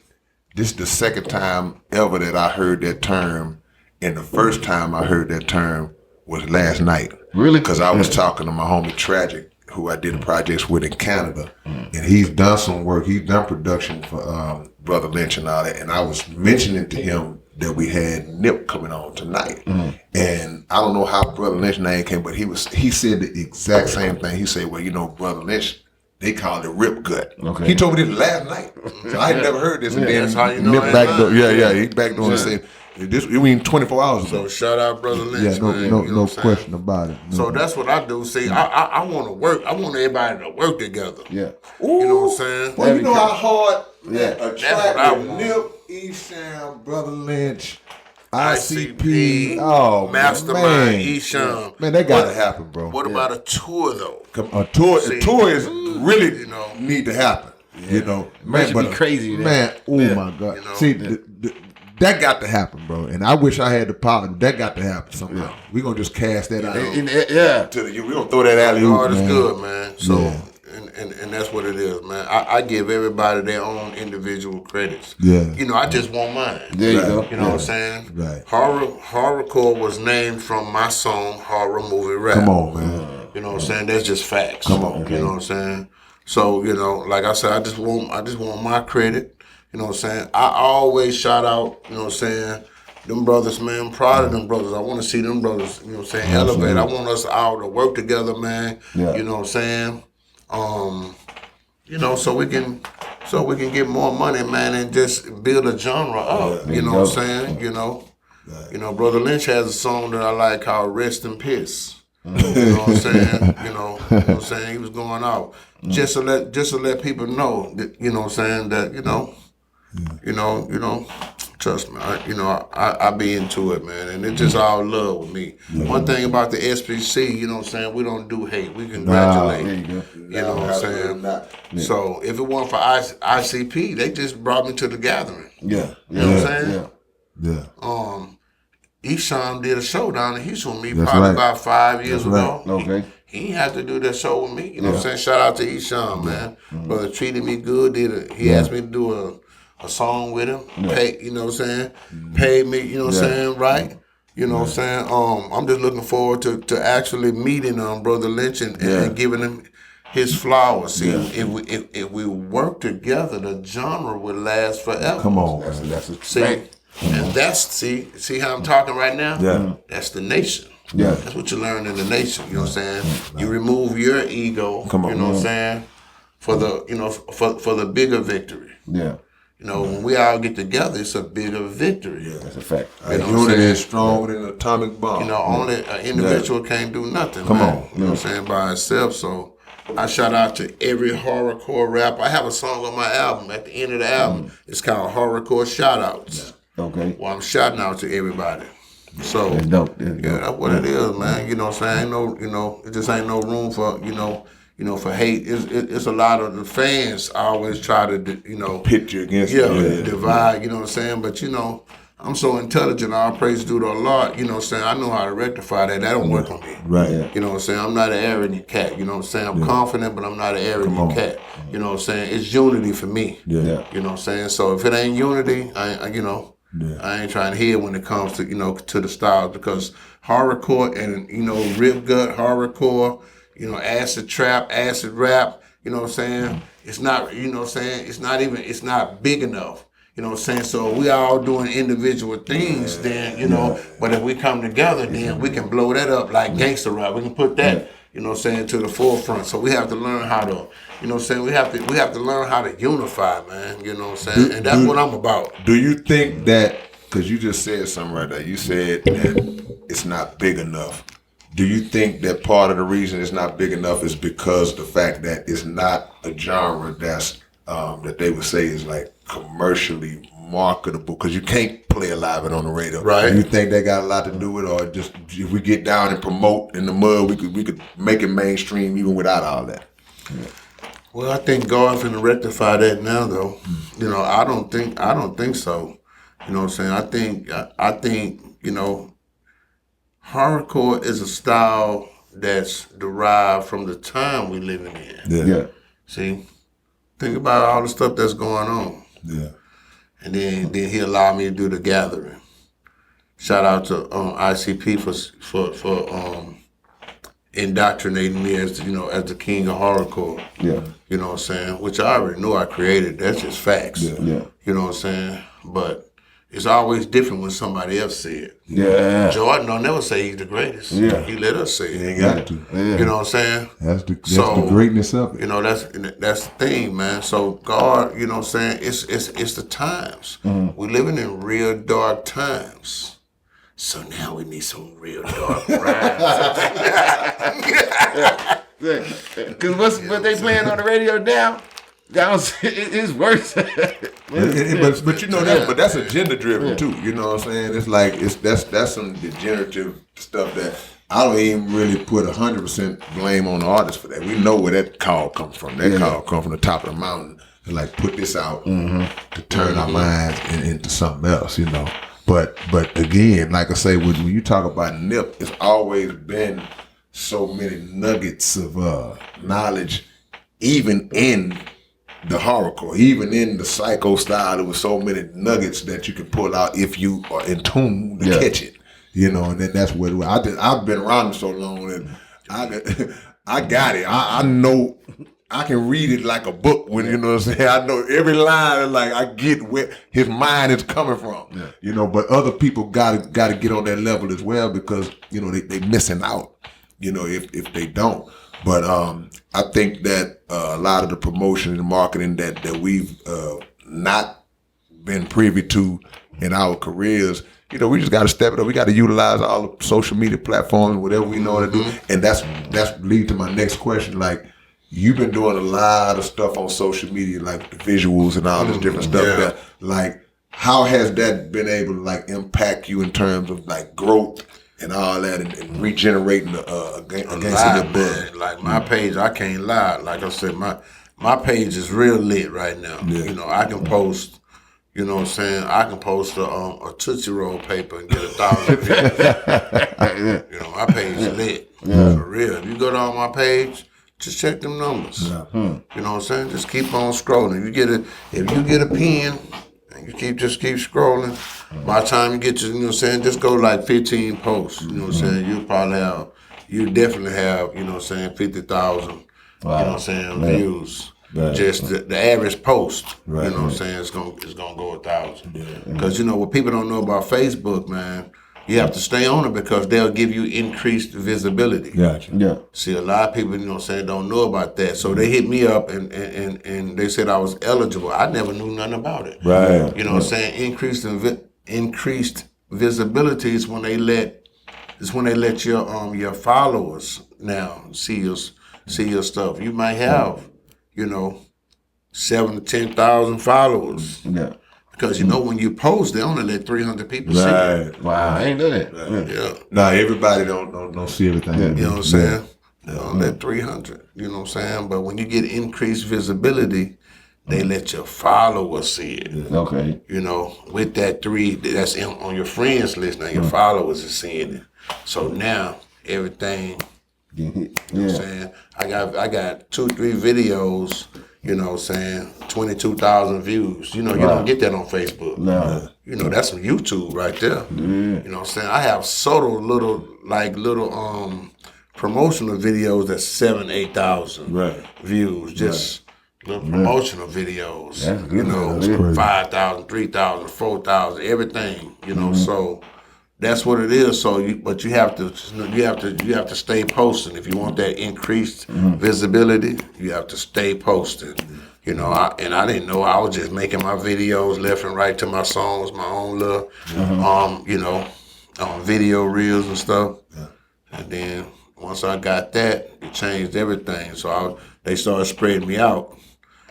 the second time ever that I heard that term, and the first time I heard that term was last night. Really? Because I was talking to my homie Tragic, who I did projects with in Canada, and he's done some work. He's done production for Brother Lynch and all that, and I was mentioning to him that we had Nip coming on tonight. And I don't know how Brother Lynch name came, but he said the exact same thing. He said, well, you know, Brother Lynch, they call it Rip Gut. Okay. He told me this last night. So I had never heard this. And then That's how you know Nip I ain't back door. lying. He back door and said, this, you mean 24 hours So ago. shout out Brother Lynch, Yeah, man. no you know what I'm question saying? about it. So that's what I do. See, I want to work. I want everybody to work together. Yeah. You know what I'm saying? Well, you know how hard That's a what track I with want. Nip, Esham, Brother Lynch, ICP, ICP, oh Mastermind, man. Esham. Man, that gotta happen, bro. What about a tour though? A tour See, is really you know. need to happen. You know, That should be crazy, man. Oh my God! You know. See, that got to happen, bro. And I wish I had the power. That got to happen somehow. We gonna just cast that out. Yeah. We gonna throw that alley oop, God is man. good, man. So, Yeah. and that's what it is, man. I give everybody their own individual credits. Yeah. You know, I just want mine. There you go. You know what I'm saying? Right. Horrorcore was named from my song Horror Movie Rap. Come on, man. You know what I'm saying? That's just facts. Come on, You know what I'm saying? So, you know, like I said, I just want my credit. You know what I'm saying? I always shout out, you know what I'm saying, them brothers, man. I'm proud of them brothers. I want to see them brothers, you know what I'm saying, elevate. I want us all to work together, man. Yeah. You know what I'm saying? You know, so we can get more money, man, and just build a genre up. You know what I'm saying? You know. You know, Brother Lynch has a song that I like called Rest in Piss. You know what I'm saying? You know what I'm saying? He was going out. Just to let people know that, you know what I'm saying, that, you know, trust me, I be into it, man, and it's just all love with me. One thing about the s.p.c, you know what I'm saying, we don't do hate, we congratulate. There you go. You know what I'm saying? So if it weren't for ICP, they just brought me to the gathering. Yeah. You know what I'm saying? Yeah. Esham did a show down in Houston with me That's probably right. about 5 years ago. Okay. He ain't have to do that show with me. You know what I'm saying? Shout out to Esham, man. Brother treated me good. He asked me to do a song with him. Pay, you know what I'm saying? Paid me, you know what I'm saying, right? You know what I'm saying? I'm just looking forward to actually meeting Brother Lynch and giving him his flaws. See, if we work together, the genre would last forever. Come on, That's a See, fact. and that's see how I'm talking right now. Yeah. That's the nation. Yeah. That's what you learn in the nation. You know what I'm saying? You remove your ego. Come on. You know what I'm saying? For the for the bigger victory. Yeah. You know, when we all get together, it's a bigger victory. That's a fact. You know what I'm Unity saying? is stronger than an atomic bomb. You know, only an individual can't do nothing. Come man. on. You know what I'm saying, by itself. So I shout out to every horrorcore rapper. I have a song on my album at the end of the album. It's called Horrorcore Shoutouts. Okay. Well, I'm shouting out to everybody. So That's dope. yeah, that's what it is, man. You know what I'm saying? Ain't no, it just ain't no room for, for hate. It's a lot of the fans always try to, Pit you against divide, you know what I'm saying? But, I'm so intelligent, all praise due to Allah, you know what I'm saying? I know how to rectify that. That don't work on me. Right. You know what I'm saying? I'm not an arrogant cat, you know what I'm saying? I'm confident, but I'm not an arrogant cat. You know what I'm saying? It's unity for me. Yeah. You know what I'm saying? So if it ain't unity, I ain't trying to hear when it comes to, to the styles, because horrorcore and, rip gut, horrorcore, acid trap, acid rap, you know what I'm saying? It's not, it's not big enough. You know what I'm saying? So we all doing individual things then, but if we come together, then we can blow that up like gangster rap. We can put that, to the forefront. So we have to learn how to, we have to learn how to unify, man. You know what I'm saying? And that's what I'm about. Do you think that, because you just said something right there, you said that it's not big enough. Do you think that part of the reason it's not big enough is because of the fact that it's not a genre that's that they would say is like commercially marketable, because you can't play a live it on the radio. Right. Do you think they got a lot to do with it, or just if we get down and promote in the mud, we could make it mainstream even without all that? Yeah. Well, I think God's gonna rectify that now, though. I don't think so. You know what I'm saying? I think horrorcore is a style that's derived from the time we living in. Yeah. See, think about all the stuff that's going on. Yeah. And then he allowed me to do the gathering. Shout out to ICP for indoctrinating me as as the king of horrorcore. Yeah. You know what I'm saying? Which I already knew I created. That's just facts. Yeah. You know what I'm saying? But it's always different when somebody else say it. Yeah. Jordan don't never say he's the greatest. Yeah. He let us say it. You ain't got to. Yeah. You know what I'm saying? That's the greatness of it. That's the thing, man. So God, you know what I'm saying? It's the times. Mm-hmm. We're living in real dark times. So now we need some real dark rhymes. Because what they playing on the radio now, it's worse. But you know that, but that's agenda driven too. You know what I'm saying? It's like that's some degenerative stuff that I don't even really put 100% blame on the artist for that. We know where that call comes from. That call comes from the top of the mountain to like put this out to turn our minds into something else. But again, like I say, when you talk about NIP, it's always been so many nuggets of knowledge, even in the horrorcore, even in the psycho style. There was so many nuggets that you can pull out if you are in tune to catch it. And then that's what I've been around so long, and I got it. I know. I can read it like a book when, you know what I'm saying? I know every line, like I get where his mind is coming from. Yeah. But other people gotta get on that level as well, because, they missing out, if they don't. But I think that a lot of the promotion and marketing that we've not been privy to in our careers, we just got to step it up. We got to utilize all the social media platforms, whatever we know how to do. And that's lead to my next question. Like, you've been doing a lot of stuff on social media, like the visuals and all this different stuff. Yeah. That, like, how has that been able to like impact you in terms of like growth and all that, and regenerating Ganxsta NIP buzz? Like my page, I can't lie. Like I said, my page is real lit right now. Yeah. I can post. You know what I'm saying? I can post a Tootsie Roll paper and get 1,000 views. My page is lit. For real. If you go down my page, just check them numbers. Yeah. You know what I'm saying? Just keep on scrolling. If you get a pen and you just keep scrolling, by the time you get to, just go like 15 posts. You know what I'm saying? You definitely have, 50,000 You know what I'm saying? Right. Views. Right. Just the average post. Right. You know what I'm saying? It's gonna go 1,000. Because you know what people don't know about Facebook, man. You have to stay on it because they'll give you increased visibility. Gotcha. Yeah. See, a lot of people, you know what I'm saying, don't know about that. So they hit me up and they said I was eligible. I never knew nothing about it. Right. You know what I'm saying? Increased visibility is when they let your followers now see your stuff. You might have, 7,000 to 10,000 followers. Yeah. Because when you post, they only let 300 people see it. Right. Wow, I ain't know that. Yeah. Nah, everybody don't see everything. You know what I'm saying? They don't let 300. You know what I'm saying? But when you get increased visibility, they let your followers see it. Okay. With that 3, that's on your friends list. Now your followers are seeing it. So now everything. You know what I'm saying? I got 2-3 videos. You know what I'm saying? 22,000 views. You don't get that on Facebook. No. That's on YouTube right there. You know what I'm saying? I have subtle little promotional videos that's 7,000-8,000 views. Just little promotional videos. That's good. 5,000, 3,000, 4,000, everything. So that's what it is. So, but you have to stay posting if you want that increased visibility. You have to stay posting. I didn't know. I was just making my videos left and right to my songs, my own little, video reels and stuff. Yeah. And then once I got that, it changed everything. So they started spreading me out.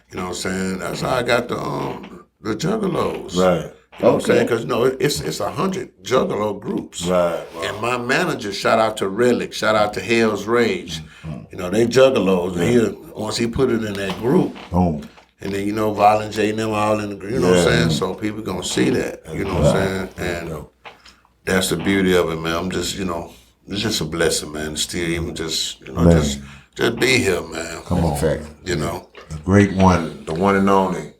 You know what I'm saying? That's how I got the Juggalos. Right. You know what I'm saying? Because, it's 100 Juggalo groups. Right. Wow. And my manager, shout out to Relic, shout out to Hell's Rage. They Juggalos. And once he put it in that group, boom. And then, Violent J and them all in the group, you know what I'm saying? So people going to see that, you know what I'm saying? And that's the beauty of it, man. I'm just, it's just a blessing, man. Still even just be here, man. Come on. Fact. The great one, the one and only.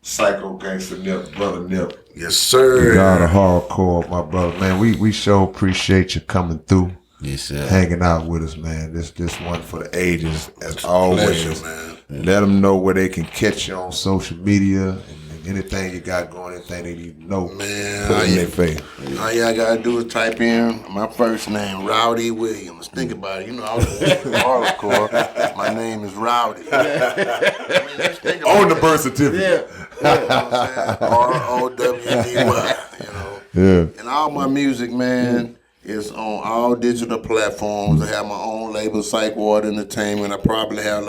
Psycho Ganxsta NIP, brother NIP. Yes, sir. The God of horrorcore, my brother. Man, we sure appreciate you coming through. Yes, sir. Hanging out with us, man. This one for the ages, as always. Pleasure, man. Let them know where they can catch you on social media and anything you got going, anything they need to know. Man, put it in their face. All y'all gotta do is type in my first name, Rowdy Williams. Think about it. I was Horrorcore. My name is Rowdy. Just think about On the birth certificate. ROWDY. Yeah. And all my music, man, is on all digital platforms. I have my own label, Psych Ward Entertainment. I probably have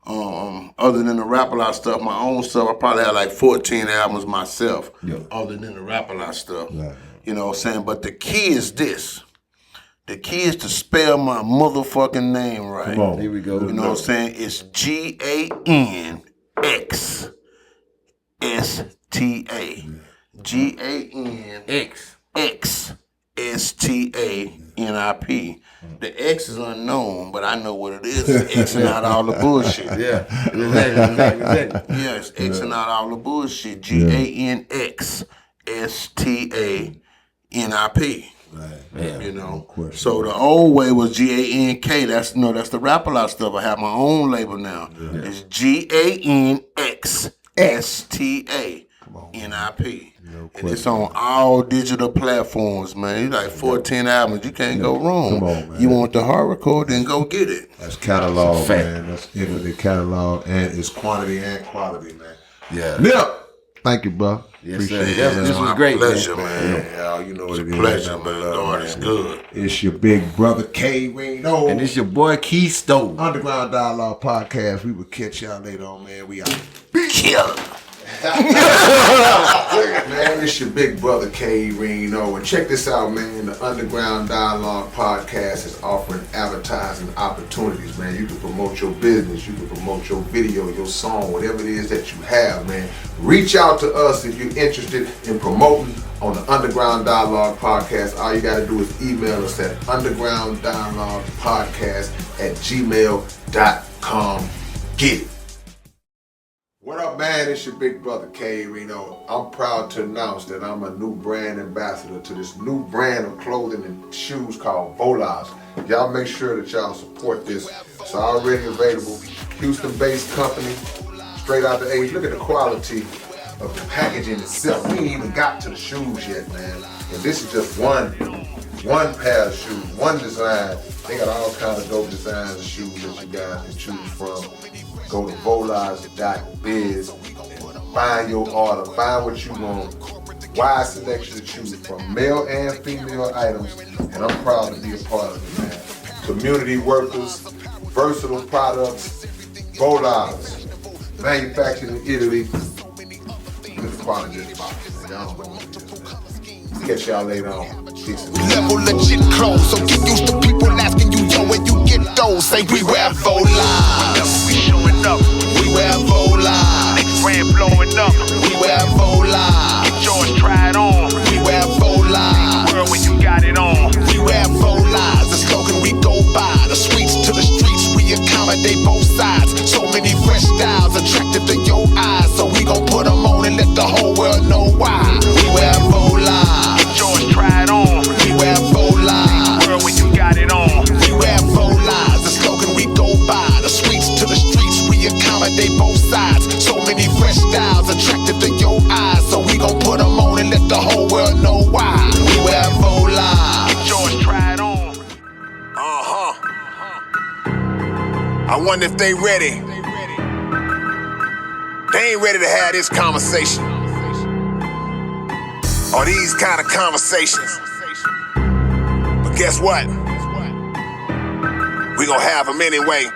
other than the Rap-A-Lot stuff, my own stuff, I probably have 14 albums myself, other than the Rap-A-Lot stuff. Right. You know what I'm saying? But the key is this. The key is to spell my motherfucking name right. Come on. Here we go. You know what I'm saying? It's Ganxsta. Ganxsta NIP. The X is unknown, but I know what it is. It's Xing out all the bullshit. Yeah, exactly. Yeah, it's Xing out all the bullshit. Ganxsta NIP. Right. So the old way was GANK. That's the Rap-A-Lot stuff. I have my own label now. Yeah. It's GANXSTA NIP. And it's on all digital platforms, man. You 14 albums, you can't go wrong. Come on, man. You want the Horrorcore, then go get it. That's catalog, man. That's infinite catalog, and it's quantity and quality, man. Yeah. Nip, thank you, bro. Yes, Appreciate sir. it. This was great, pleasure, man. Yeah, you know what it is. Pleasure, man. God is good. It's your big brother K Reno. And it's your boy Keystone. Underground Dialogue Podcast. We will catch y'all later on, man. We out. Killer. Man, it's your big brother K Reno. And check this out, man. The Underground Dialogue Podcast is offering advertising opportunities, man. You can promote your business, you can promote your video, your song, whatever it is that you have, man. Reach out to us if you're interested in promoting on the Underground Dialogue Podcast. All you gotta do is email us at undergrounddialoguepodcast@gmail.com. Get it. What up, man? It's your big brother, K Reno. I'm proud to announce that I'm a new brand ambassador to this new brand of clothing and shoes called Volas. Y'all make sure that y'all support this It's already available. Houston-based company, straight out the A. Look at the quality of the packaging itself. We ain't even got to the shoes yet, man. And this is just one pair of shoes, one design. They got all kinds of dope designs of shoes that you guys can choose from. Go to volage.biz, find your order, find what you want. Wide selection to choose from, male and female items, and I'm proud to be a part of it, man. Community workers, versatile products, volage, manufactured in Italy. Look at the quality of this box, man. Y'all don't know what it is, man. Catch y'all later on. Peace. Level legit clothes, so get used to people asking you, yo, where you get those? Say we wear volage. We showing up. We wear volage. Next brand blowing up. We wear volage. Get yours, try it on. We wear volage. World when you got it on. We wear volage. The slogan we go by. The streets to the streets, we accommodate both sides. So many fresh styles attracted to your eyes. So we gon' put them on and let the whole world know why. We wear volage. Get yours, try it on. We wear volage. World when you got it on. We wear volage. The slogan we go by. The streets to the streets, we accommodate both sides. So many fresh styles attracted to your eyes. So we gon' put them on and let the whole world know why. We wear volage. Get yours, try it on. I wonder if they ready. They ain't ready to have this conversation. Or these kind of conversations. But guess what? We gon' have them anyway.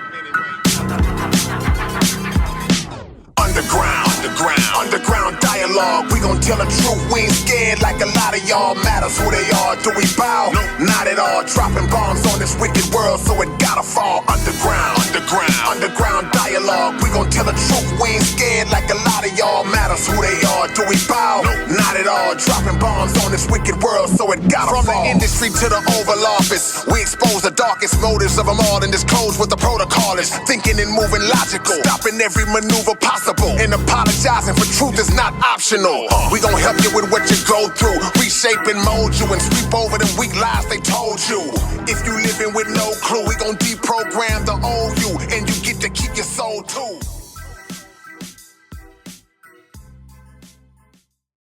Underground dialogue. We gon' tell the truth. We ain't scared like a lot of y'all. Matters who they are. Do we bow? Not at all. Dropping bombs on this wicked world, so it gotta fall. Underground dialogue. We gon' tell the truth. We ain't scared like a lot of y'all. Matters who they are. Do we bow? Not at all. Dropping bombs on this wicked world, so it gotta fall. From the industry to the Oval Office, we expose the darkest motives of them all and disclose what the protocol is. Thinking and moving logical, stopping every maneuver possible, and apologizing for truth is not optional. We gon' help you with what you go through, reshape and mold you, and sweep over them weak lies they told you. If you living with no clue, we gon'